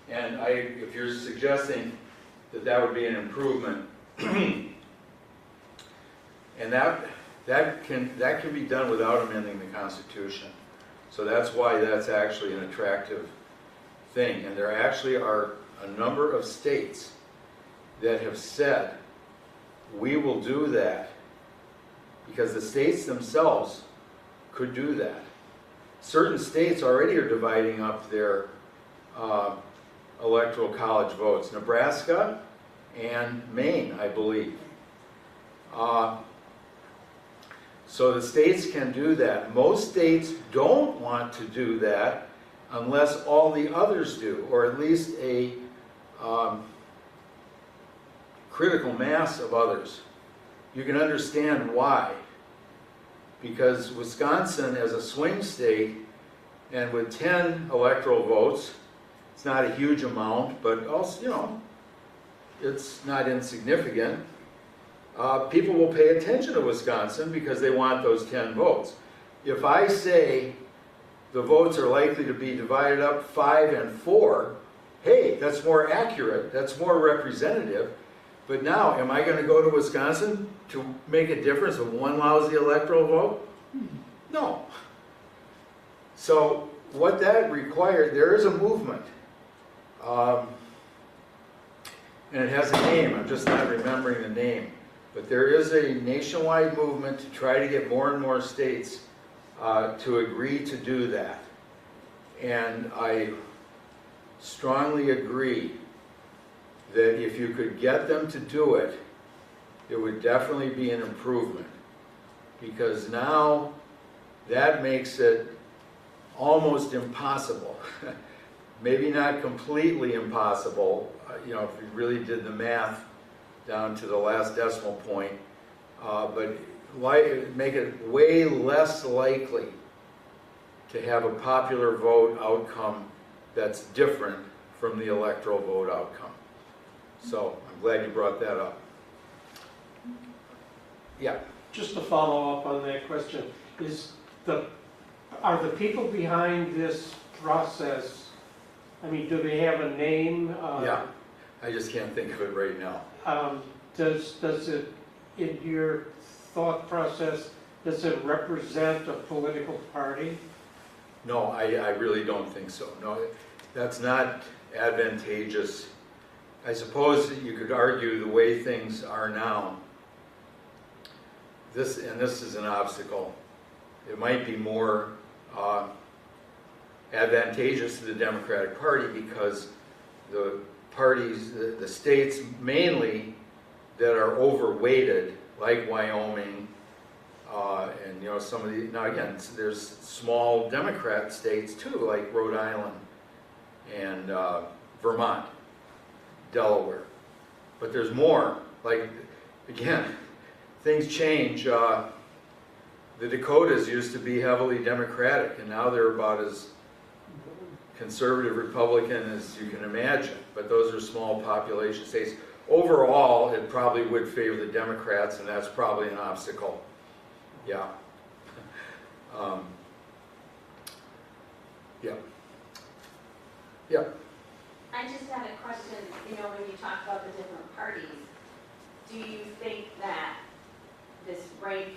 And if you're suggesting that that would be an improvement, and that can be done without amending the Constitution. So that's why that's actually an attractive thing, and there actually are a number of states that have said, we will do that, because the states themselves could do that. Certain states already are dividing up their electoral college votes. Nebraska and Maine, I believe. So the states can do that. Most states don't want to do that unless all the others do, or at least a critical mass of others. You can understand why. Because Wisconsin, as a swing state, and with 10 electoral votes, it's not a huge amount, but also, you know, it's not insignificant. People will pay attention to Wisconsin because they want those 10 votes. If I say the votes are likely to be divided up 5 and 4, hey, that's more accurate, that's more representative. But now, am I going to go to Wisconsin to make a difference of one lousy electoral vote? No. So what that required, there is a movement. And it has a name, I'm just not remembering the name. But there is a nationwide movement to try to get more and more states to agree to do that. And I strongly agree that if you could get them to do it, it would definitely be an improvement. Because now that makes it almost impossible. Maybe not completely impossible, you know, if you really did the math down to the last decimal point, but make it way less likely to have a popular vote outcome that's different from the electoral vote outcome. So I'm glad you brought that up. Yeah. Just to follow up on that question, are the people behind this process, I mean, do they have a name? Yeah, I just can't think of it right now. Does it, in your thought process, does it represent a political party? No, I really don't think so. No, that's not advantageous. I suppose you could argue the way things are now, this is an obstacle. It might be more advantageous to the Democratic Party because the parties, the states mainly that are overweighted, like Wyoming, and you know some of the, now again, there's small Democrat states too, like Rhode Island and Vermont, Delaware. But there's more, like, again, things change. The Dakotas used to be heavily Democratic, and now they're about as conservative Republican as you can imagine. But those are small population states. Overall, it probably would favor the Democrats, and that's probably an obstacle. Yeah. Yeah. Yeah. I just had a question, you know, when you talk about the different parties, do you think that this rank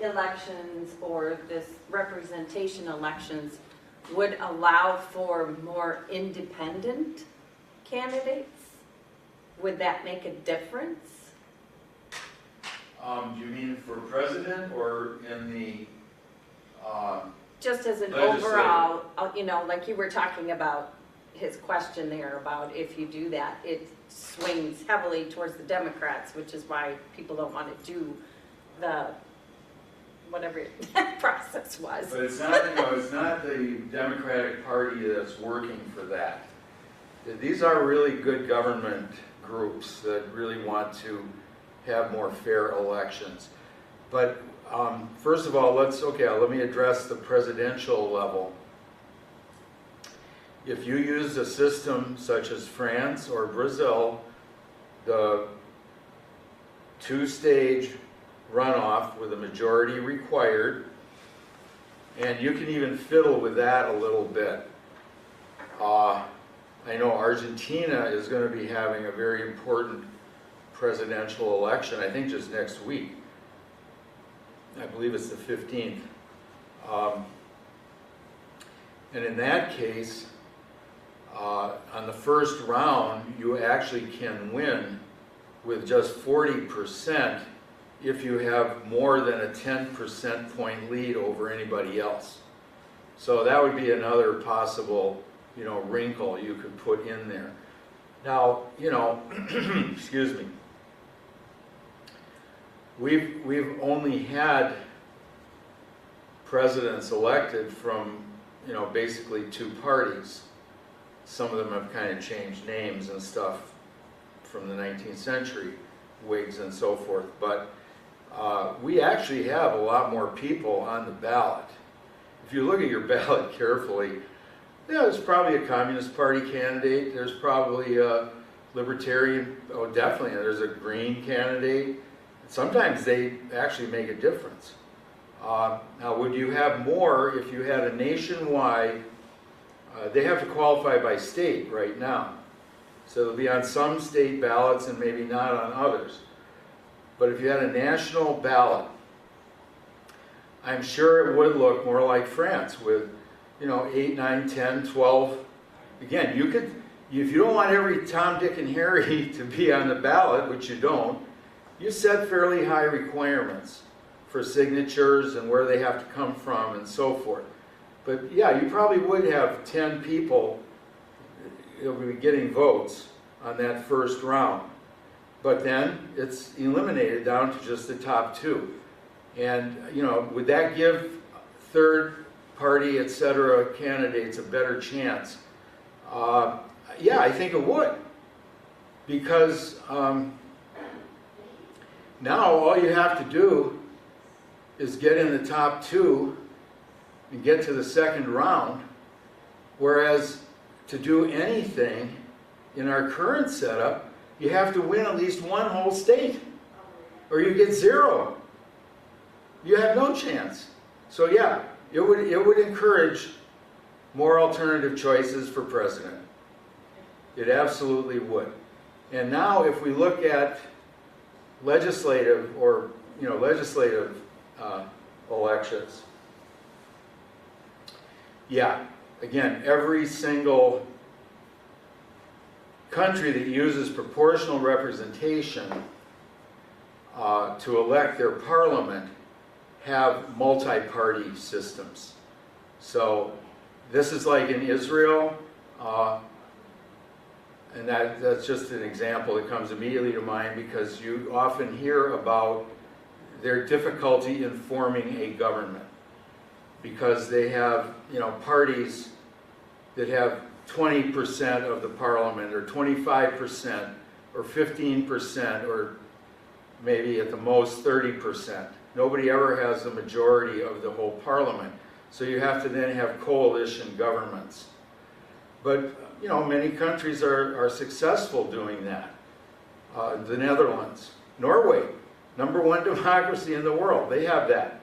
elections or this representation elections would allow for more independent candidates? Would that make a difference? Do you mean for president or in the Just as an legislative? overall, you know, like you were talking about his question there about if you do that, it swings heavily towards the Democrats, which is why people don't want to do the, whatever that process was. But it's not, you know, it's not the Democratic Party that's working for that. These are really good government groups that really want to have more fair elections. But first of all, let me address the presidential level. If you use a system such as France or Brazil, the two-stage runoff with a majority required, and you can even fiddle with that a little bit. I know Argentina is going to be having a very important presidential election, I think just next week. I believe it's the 15th. And in that case, on the first round, you actually can win with just 40% if you have more than a 10% point lead over anybody else. So that would be another possible, wrinkle you could put in there. Now, excuse me, we've only had presidents elected from, basically two parties. Some of them have kind of changed names and stuff from the 19th century, Whigs and so forth, but we actually have a lot more people on the ballot. If you look at your ballot carefully, there's probably a Communist Party candidate, there's probably a Libertarian, oh definitely, there's a Green candidate. Sometimes they actually make a difference. Now, would you have more if you had a nationwide, they have to qualify by state right now. So they'll be on some state ballots and maybe not on others. But if you had a national ballot, I'm sure it would look more like France with, 8, 9, 10, 12. Again, you could, if you don't want every Tom, Dick, and Harry to be on the ballot, which you don't, you set fairly high requirements for signatures and where they have to come from and so forth. But yeah, you probably would have 10 people be getting votes on that first round. But then it's eliminated down to just the top two. And, would that give third party, et cetera, candidates a better chance? Yeah, I think it would. Because now all you have to do is get in the top two and get to the second round, whereas to do anything in our current setup, you have to win at least one whole state, or you get zero. You have no chance. So yeah, it would encourage more alternative choices for president. It absolutely would. And now if we look at legislative or legislative elections, yeah, again, every single country that uses proportional representation to elect their parliament have multi-party systems. So this is like in Israel, and that's just an example that comes immediately to mind because you often hear about their difficulty in forming a government because they have, parties that have 20% of the parliament or 25% or 15% or maybe at the most 30%. Nobody ever has the majority of the whole parliament. So you have to then have coalition governments. But, many countries are successful doing that. The Netherlands, Norway, #1 democracy in the world, they have that.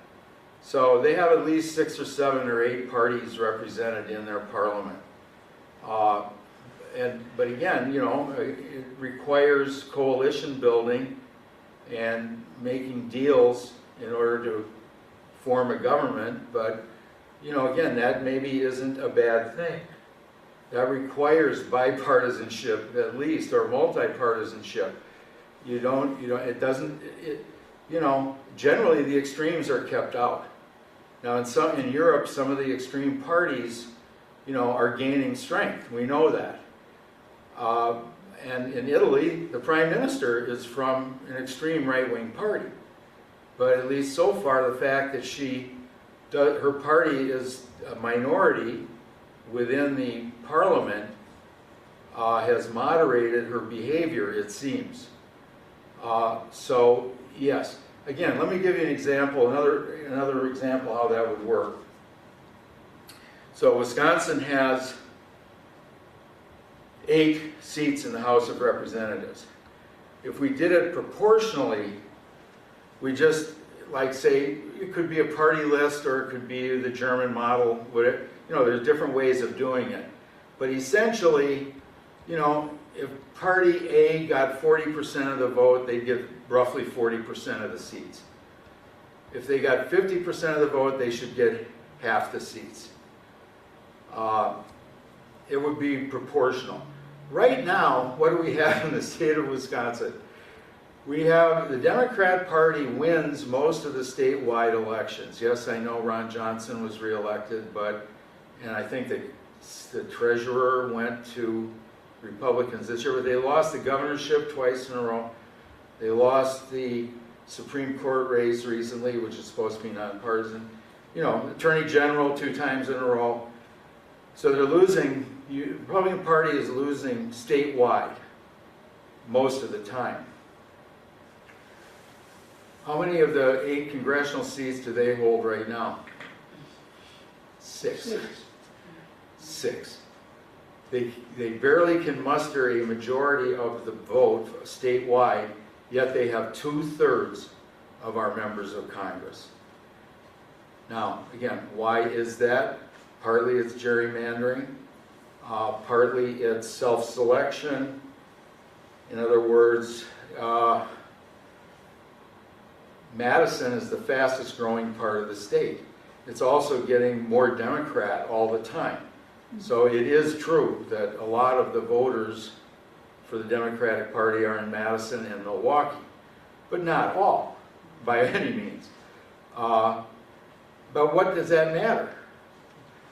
So they have at least 6 or 7 or 8 parties represented in their parliament. But again, it requires coalition building and making deals in order to form a government. But, again, that maybe isn't a bad thing. That requires bipartisanship at least, or multi-partisanship. Generally the extremes are kept out. Now in Europe, some of the extreme parties, are gaining strength. We know that. And in Italy, the prime minister is from an extreme right-wing party. But at least so far, the fact that her party is a minority within the parliament has moderated her behavior, it seems. So, yes. Again, let me give you an example, another example how that would work. So Wisconsin has 8 seats in the House of Representatives. If we did it proportionally, we just, say, it could be a party list or it could be the German model. There's different ways of doing it. But essentially, if party A got 40% of the vote, they'd get roughly 40% of the seats. If they got 50% of the vote, they should get half the seats. it would be proportional. Right now, what do we have in the state of Wisconsin? We have the Democrat Party wins most of the statewide elections. Yes, I know Ron Johnson was reelected, and I think the treasurer went to Republicans this year, but they lost the governorship twice in a row. They lost the Supreme Court race recently, which is supposed to be nonpartisan. Attorney General 2 times in a row. So they're losing, the Republican Party is losing statewide most of the time. How many of the 8 congressional seats do they hold right now? 6. 6. They barely can muster a majority of the vote statewide, yet they have 2/3 of our members of Congress. Now, again, why is that? Partly it's gerrymandering, partly it's self-selection. In other words, Madison is the fastest growing part of the state. It's also getting more Democrat all the time. So it is true that a lot of the voters for the Democratic Party are in Madison and Milwaukee, but not all, by any means. But what does that matter?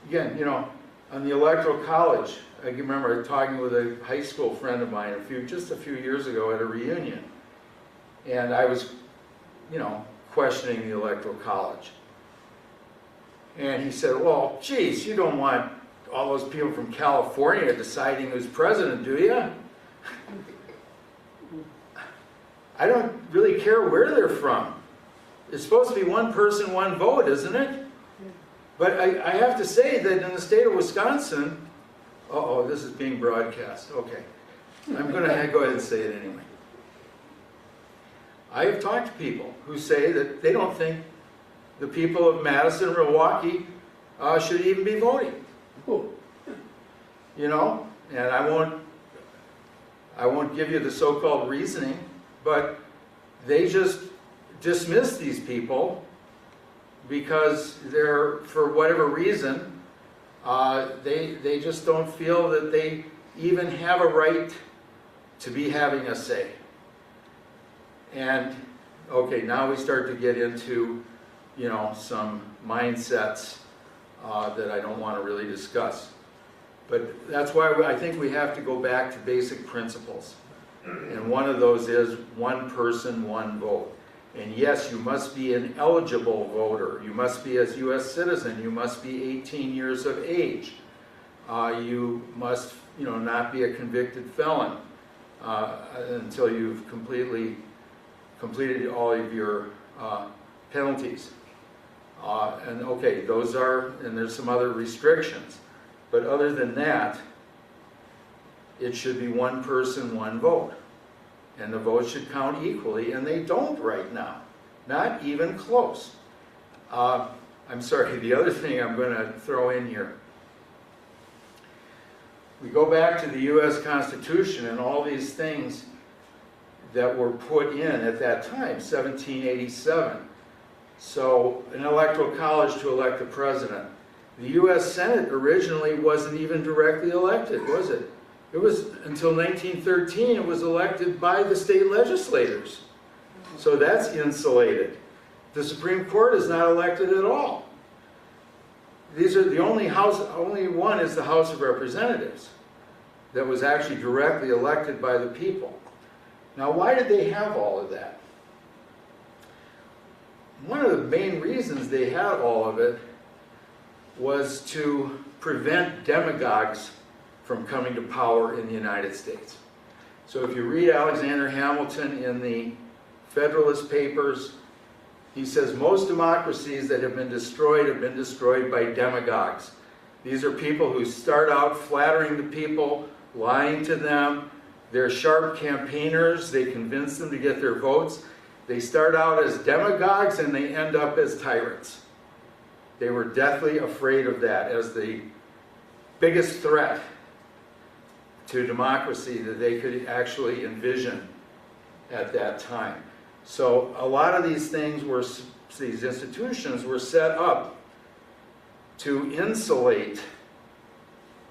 Again, on the Electoral College, I can remember talking with a high school friend of mine just a few years ago at a reunion, and I was, questioning the Electoral College. And he said, well, geez, you don't want all those people from California deciding who's president, do you? I don't really care where they're from. It's supposed to be one person, one vote, isn't it? But I have to say that in the state of Wisconsin, this is being broadcast. Okay. I'm going to go ahead and say it anyway. I have talked to people who say that they don't think the people of Madison or Milwaukee should even be voting. And I won't give you the so-called reasoning, but they just dismiss these people because they're, for whatever reason, they just don't feel that they even have a right to be having a say. And, okay, now we start to get into, some mindsets that I don't want to really discuss. But that's why I think we have to go back to basic principles. And one of those is one person, one vote. And yes, you must be an eligible voter. You must be a U.S. citizen. You must be 18 years of age. You must, not be a convicted felon until you've completed all of your penalties. And okay, and there's some other restrictions. But other than that, it should be one person, one vote. And the votes should count equally, and they don't right now. Not even close. I'm sorry, the other thing I'm going to throw in here. We go back to the U.S. Constitution and all these things that were put in at that time, 1787. So, an electoral college to elect the president. The U.S. Senate originally wasn't even directly elected, was it? It was, until 1913, it was elected by the state legislators. So that's insulated. The Supreme Court is not elected at all. These are the only one is the House of Representatives that was actually directly elected by the people. Now, why did they have all of that? One of the main reasons they had all of it was to prevent demagogues from coming to power in the United States. So if you read Alexander Hamilton in the Federalist Papers, he says most democracies that have been destroyed by demagogues. These are people who start out flattering the people, lying to them. They're sharp campaigners. They convince them to get their votes. They start out as demagogues and they end up as tyrants. They were deathly afraid of that as the biggest threat to democracy that they could actually envision at that time. So a lot of these things these institutions were set up to insulate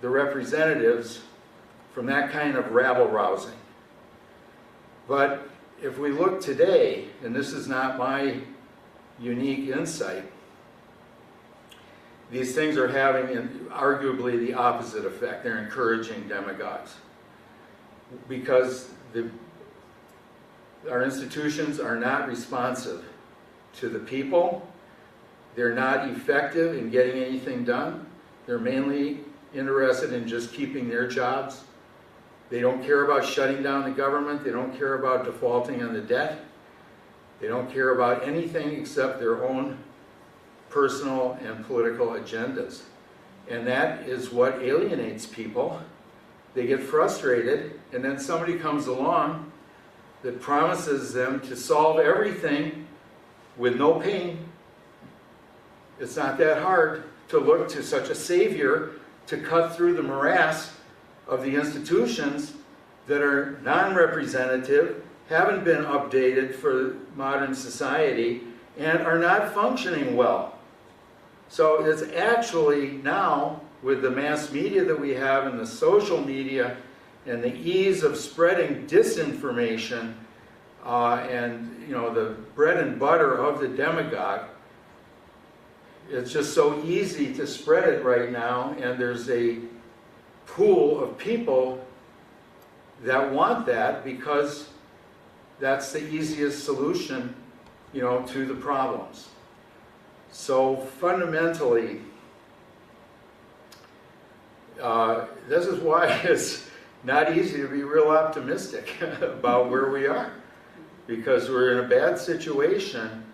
the representatives from that kind of rabble-rousing. But if we look today, and this is not my unique insight, these things are having arguably the opposite effect. They're encouraging demagogues. Because our institutions are not responsive to the people. They're not effective in getting anything done. They're mainly interested in just keeping their jobs. They don't care about shutting down the government. They don't care about defaulting on the debt. They don't care about anything except their own personal and political agendas. And that is what alienates people. They get frustrated, and then somebody comes along that promises them to solve everything with no pain. It's not that hard to look to such a savior to cut through the morass of the institutions that are non-representative, haven't been updated for modern society, and are not functioning well. So it's actually now, with the mass media that we have and the social media and the ease of spreading disinformation and the bread and butter of the demagogue, it's just so easy to spread it right now, and there's a pool of people that want that because that's the easiest solution, to the problems. So fundamentally, this is why it's not easy to be real optimistic about where we are, because we're in a bad situation,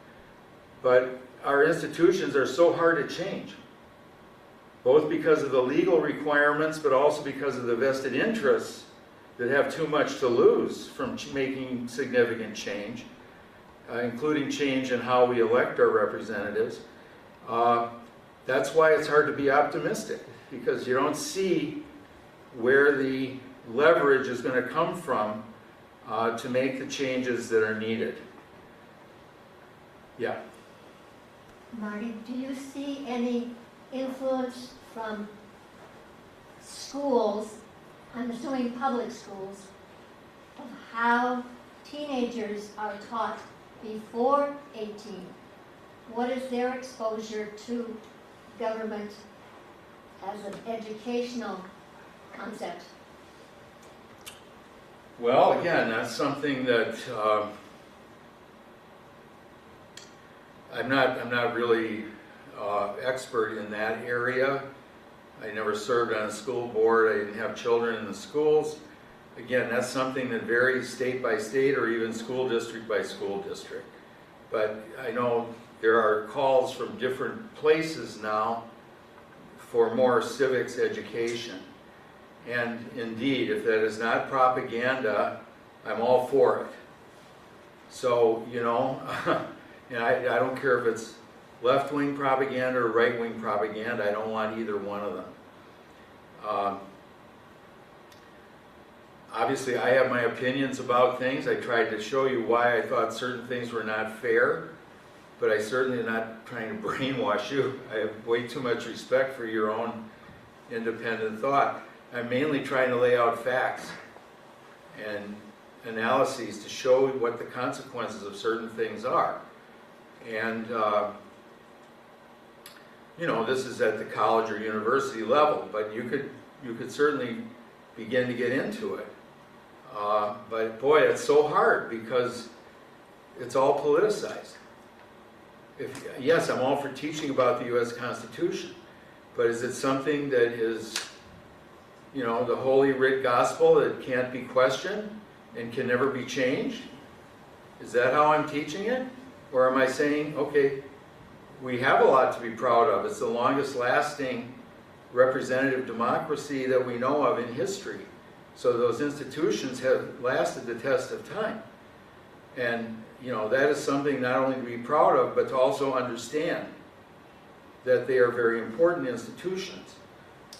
but our institutions are so hard to change, both because of the legal requirements, but also because of the vested interests that have too much to lose from making significant change, including change in how we elect our representatives. That's why it's hard to be optimistic, because you don't see where the leverage is going to come from to make the changes that are needed. Yeah. Marty, do you see any influence from schools, I'm assuming public schools, of how teenagers are taught before 18? What is their exposure to government as an educational concept? Well, again, that's something that I'm not really expert in that area. I never served on a school board. I didn't have children in the schools. Again, that's something that varies state by state or even school district by school district. But I know there are calls from different places now for more civics education. And indeed, if that is not propaganda, I'm all for it. So, and I don't care if it's left-wing propaganda or right-wing propaganda. I don't want either one of them. Obviously, I have my opinions about things. I tried to show you why I thought certain things were not fair, but I certainly am not trying to brainwash you. I have way too much respect for your own independent thought. I'm mainly trying to lay out facts and analyses to show what the consequences of certain things are. And, this is at the college or university level, but you could certainly begin to get into it. But boy, it's so hard because it's all politicized. Yes, I'm all for teaching about the U.S. Constitution, but is it something that is, the Holy Writ Gospel that can't be questioned and can never be changed? Is that how I'm teaching it? Or am I saying, okay, we have a lot to be proud of. It's the longest lasting representative democracy that we know of in history. So those institutions have lasted the test of time. And, that is something not only to be proud of, but to also understand that they are very important institutions.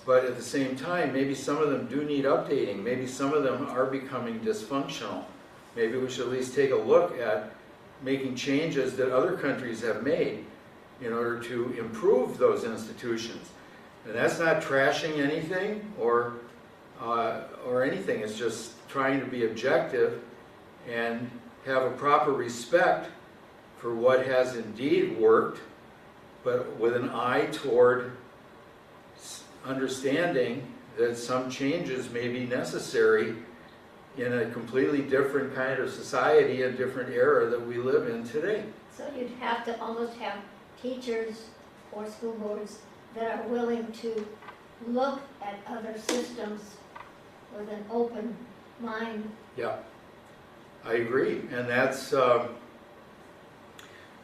But at the same time, maybe some of them do need updating. Maybe some of them are becoming dysfunctional. Maybe we should at least take a look at making changes that other countries have made in order to improve those institutions. And that's not trashing anything or anything. It's just trying to be objective and have a proper respect for what has indeed worked, but with an eye toward understanding that some changes may be necessary in a completely different kind of society and different era that we live in today. So you'd have to almost have teachers or school boards that are willing to look at other systems with an open mind. Yeah, I agree. And that's,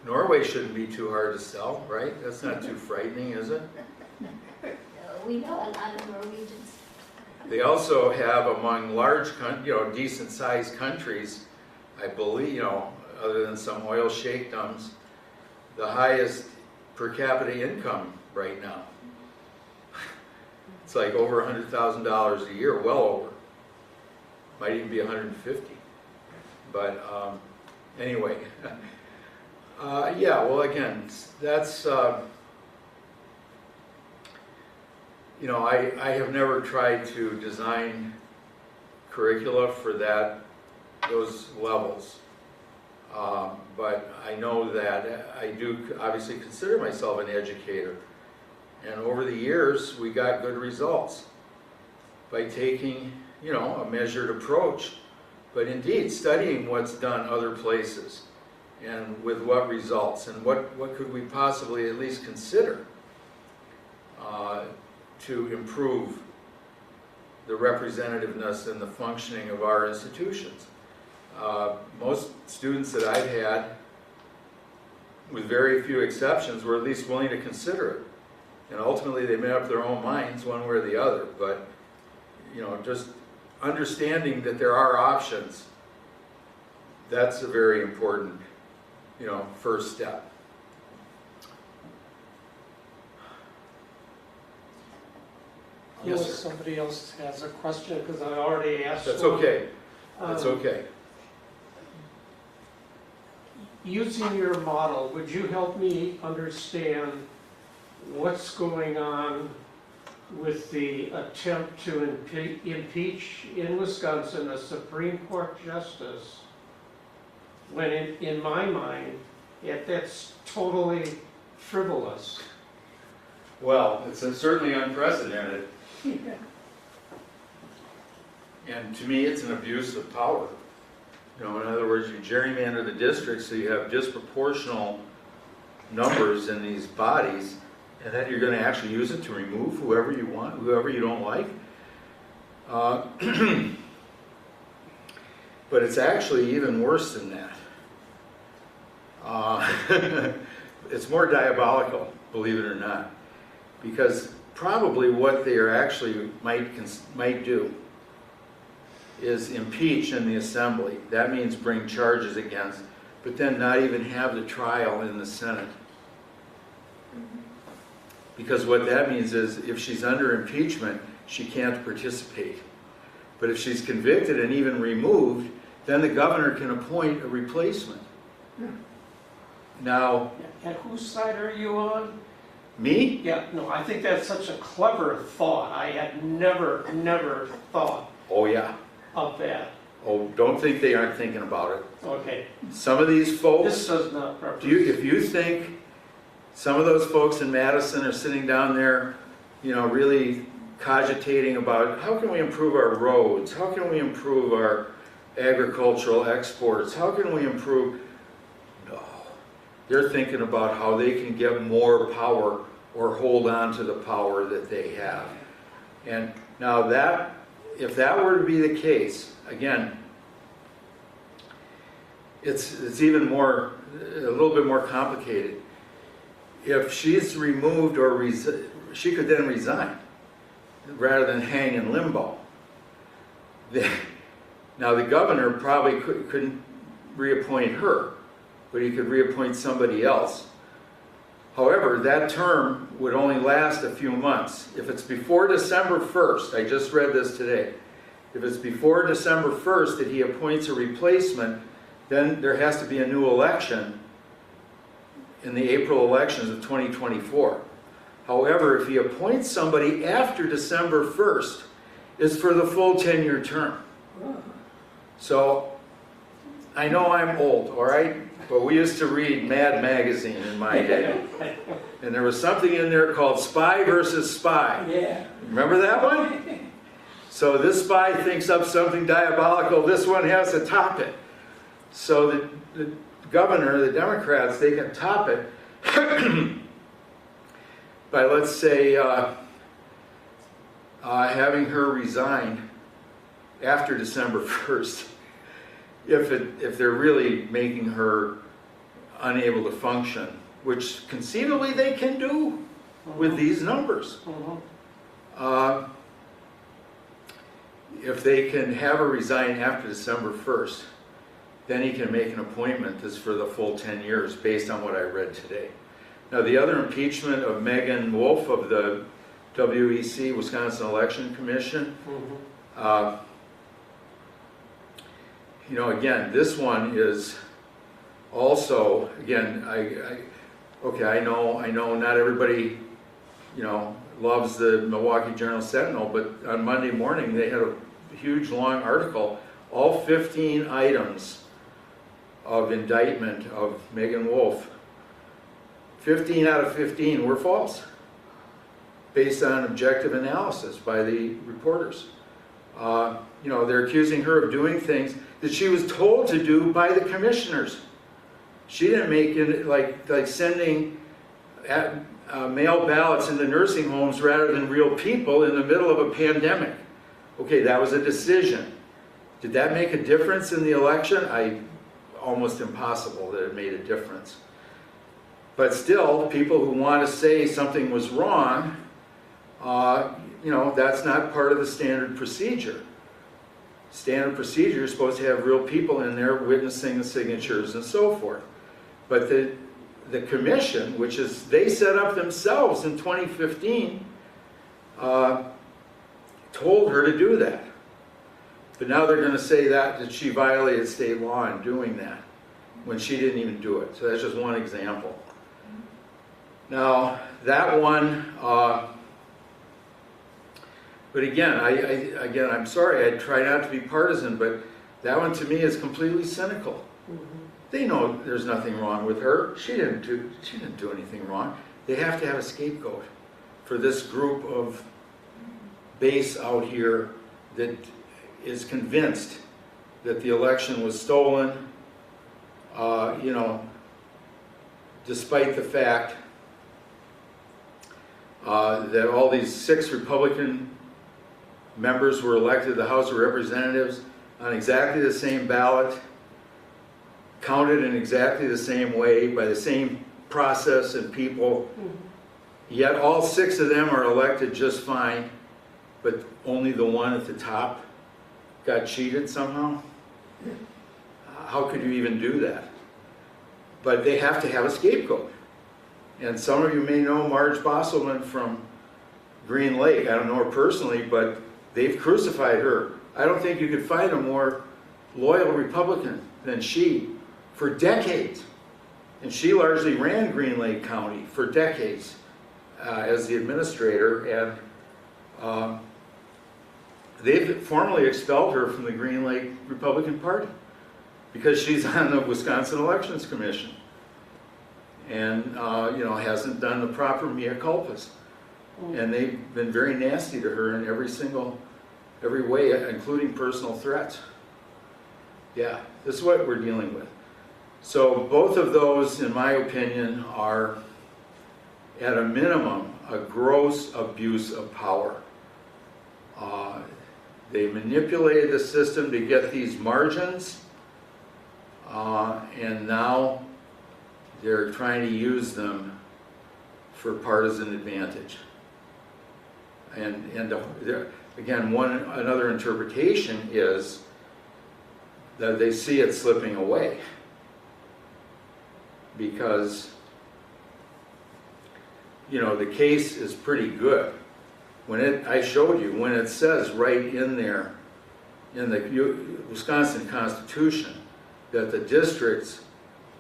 Norway shouldn't be too hard to sell, right? That's not too frightening, is it? We know a lot of Norwegians. They also have among large, decent-sized countries, I believe, other than some oil sheikdoms, the highest per capita income right now. It's like over $100,000 a year, well over. Might even be 150. But anyway, yeah. Well, again, that's I have never tried to design curricula for those levels. But I know that I do obviously consider myself an educator. And over the years, we got good results by taking, a measured approach, but indeed studying what's done other places and with what results and what could we possibly at least consider to improve the representativeness and the functioning of our institutions. Most students that I've had, with very few exceptions, were at least willing to consider it. And ultimately they made up their own minds one way or the other. But, just understanding that there are options, that's a very important, first step. Yes, Unless sir. somebody else has a question, because I already asked. That's one. okay. That's okay. Using your model, would you help me understand what's going on with the attempt to impeach in Wisconsin a Supreme Court justice, when in my mind, that's totally frivolous? Well, it's certainly unprecedented. And to me, it's an abuse of power. In other words, you gerrymander the district so you have disproportional numbers in these bodies, and then you're going to actually use it to remove whoever you want, whoever you don't like. But it's actually even worse than that. It's more diabolical, believe it or not, because probably what they are actually might do is impeach in the assembly. That means bring charges against, but then not even have the trial in the Senate. Because what that means is if she's under impeachment, she can't participate. But if she's convicted and even removed, then the governor can appoint a replacement. Now, And whose side are you on? me? Yeah, no, I think that's such a clever thought. I had never thought Oh yeah. of that. Oh, don't think they aren't thinking about it. Okay, Some of these folks, this does not represent. if you think some of those folks in Madison are sitting down there, really cogitating about how can we improve our roads, how can we improve our agricultural exports, how can we improve, no. They're thinking about how they can get more power or hold on to the power that they have. And now that, if that were to be the case, again, it's even more, a little bit more complicated. If she's removed or she could then resign rather than hang in limbo. Now the governor probably couldn't reappoint her, but he could reappoint somebody else. However, that term would only last a few months. If it's before December 1st, I just read this today, if it's before December 1st that he appoints a replacement, then there has to be a new election in the April elections of 2024. However, if he appoints somebody after December 1st, it's for the full 10-year term. So, I know I'm old, all right? But we used to read Mad Magazine in my day. And there was something in there called Spy versus Spy. Yeah. Remember that one? So this spy thinks up something diabolical, this one has to top it. So the governor, the Democrats, they can top it by, let's say, having her resign after December 1st, if they're really making her unable to function, which conceivably they can do with these numbers. If they can have her resign after December 1st, then he can make an appointment that's for the full 10 years based on what I read today. Now, the other impeachment of Megan Wolf of the WEC, Wisconsin Election Commission, you know, again, this one is also, again, I know not everybody, you know, loves the Milwaukee Journal-Sentinel, but on Monday morning they had a huge long article, all 15 items of indictment of Megan Wolf. 15 out of 15 were false, based on objective analysis by the reporters. You know, they're accusing her of doing things that she was told to do by the commissioners. She didn't make it like sending mail ballots into nursing homes rather than real people in the middle of a pandemic. Okay, that was a decision. Did that make a difference in the election? Almost impossible that it made a difference. But still, people who want to say something was wrong, you know, that's not part of the standard procedure. Standard procedure is supposed to have real people in there witnessing the signatures and so forth. But the commission, which is, they set up themselves in 2015, told her to do that. But now they're going to say that she violated state law in doing that, when she didn't even do it. So that's just one example. Now, that one, but again, I'm sorry, I try not to be partisan, but that one to me is completely cynical. They know there's nothing wrong with her. She didn't do anything wrong. They have to have a scapegoat for this group of base out here that is convinced that the election was stolen, you know, despite the fact that all these 6 Republican members were elected to the House of Representatives on exactly the same ballot, counted in exactly the same way by the same process and people, yet all 6 of them are elected just fine, but only the one at the top got cheated somehow? How could you even do that? But they have to have a scapegoat. And some of you may know Marge Bosselman from Green Lake. I don't know her personally, but they've crucified her. I don't think you could find a more loyal Republican than she for decades. And she largely ran Green Lake County for decades as the administrator, and they've formally expelled her from the Green Lake Republican Party because she's on the Wisconsin Elections Commission and you know, hasn't done the proper mea culpas. And they've been very nasty to her in every way, including personal threats. Yeah, this is what we're dealing with. So both of those, in my opinion, are at a minimum a gross abuse of power. They manipulated the system to get these margins, and now they're trying to use them for partisan advantage. And again, another interpretation is that they see it slipping away because, you know, the case is pretty good. I showed you, when it says right in there in the Wisconsin Constitution that the districts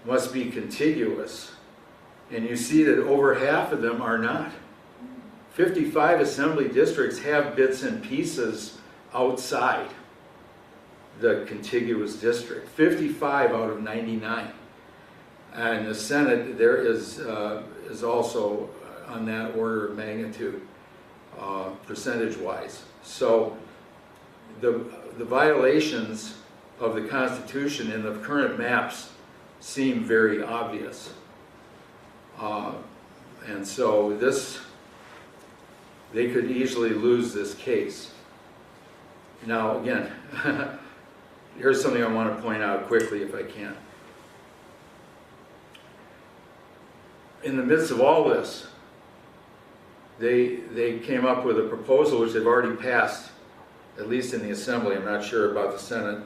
must be contiguous, and you see that over half of them are not. 55 assembly districts have bits and pieces outside the contiguous district, 55 out of 99. And the Senate, there is also on that order of magnitude, percentage-wise. So the violations of the Constitution in the current maps seem very obvious. And so they could easily lose this case. Now, again, here's something I want to point out quickly if I can. In the midst of all this, they came up with a proposal which they've already passed, at least in the Assembly. I'm not sure about the Senate.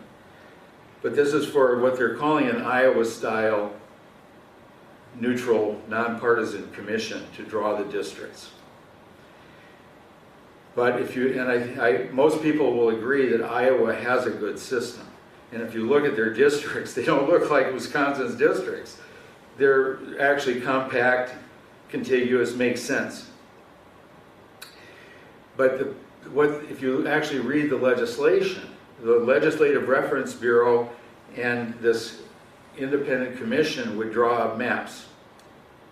But this is for what they're calling an Iowa-style neutral, nonpartisan commission to draw the districts. But if you, and most people will agree that Iowa has a good system. And if you look at their districts, they don't look like Wisconsin's districts. They're actually compact, contiguous, makes sense. But if you actually read the legislation, the Legislative Reference Bureau and this independent commission would draw up maps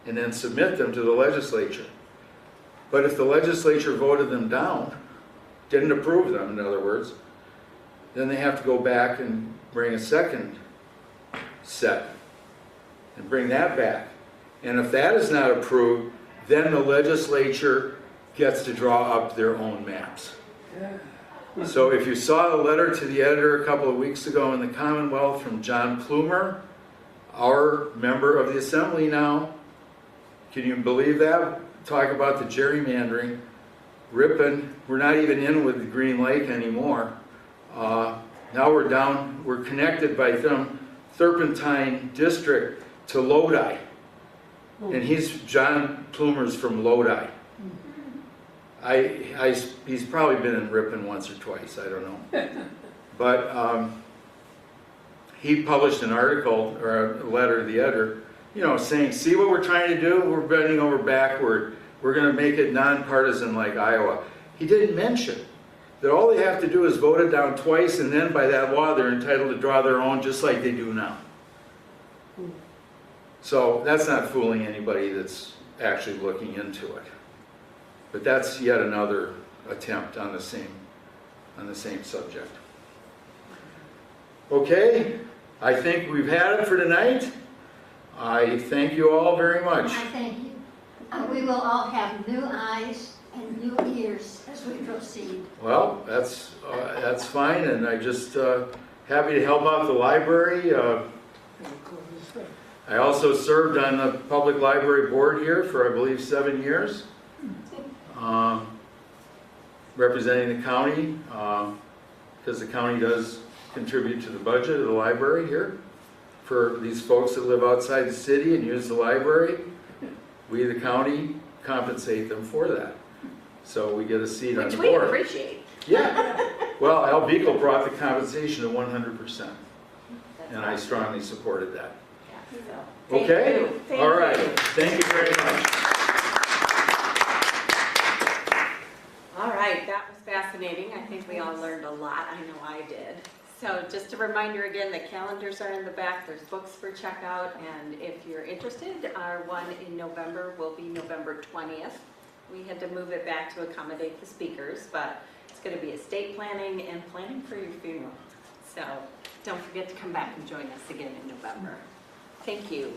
and then submit them to the legislature. But if the legislature voted them down, didn't approve them, in other words, then they have to go back and bring a second set and bring that back. And if that is not approved, then the legislature gets to draw up their own maps. So if you saw a letter to the editor a couple of weeks ago in the Commonwealth from John Plumer, our member of the Assembly now, can you believe that? Talk about the gerrymandering. Ripon, we're not even in with the Green Lake anymore. Now we're connected by some Thurpentine district to Lodi. And John Plumer's from Lodi. He's probably been in Ripon once or twice, I don't know. But he published an article or a letter to the editor, saying, see what we're trying to do? We're bending over backward. We're going to make it nonpartisan like Iowa. He didn't mention that all they have to do is vote it down twice, and then by that law they're entitled to draw their own just like they do now. So that's not fooling anybody that's actually looking into it. But that's yet another attempt on the same subject. Okay, I think we've had it for tonight. I thank you all very much. I thank you. We will all have new eyes and new ears as we proceed. Well, that's fine, and I just happy to help out the library. I also served on the public library board here for, I believe, 7 years, representing the county, because the county does contribute to the budget of the library here for these folks that live outside the city and use the library. We, the county, compensate them for that. So we get a seat on the board. Which we appreciate. Yeah. Well, Al Beagle brought the compensation to 100%, and I strongly supported that. Okay? All right. Thank you very much. All right, that was fascinating. I think we all learned a lot. I know I did. So just a reminder again, the calendars are in the back. There's books for checkout, and if you're interested, our one in November will be November 20th. We had to move it back to accommodate the speakers, but it's going to be estate planning and planning for your funeral. So don't forget to come back and join us again in November. Thank you.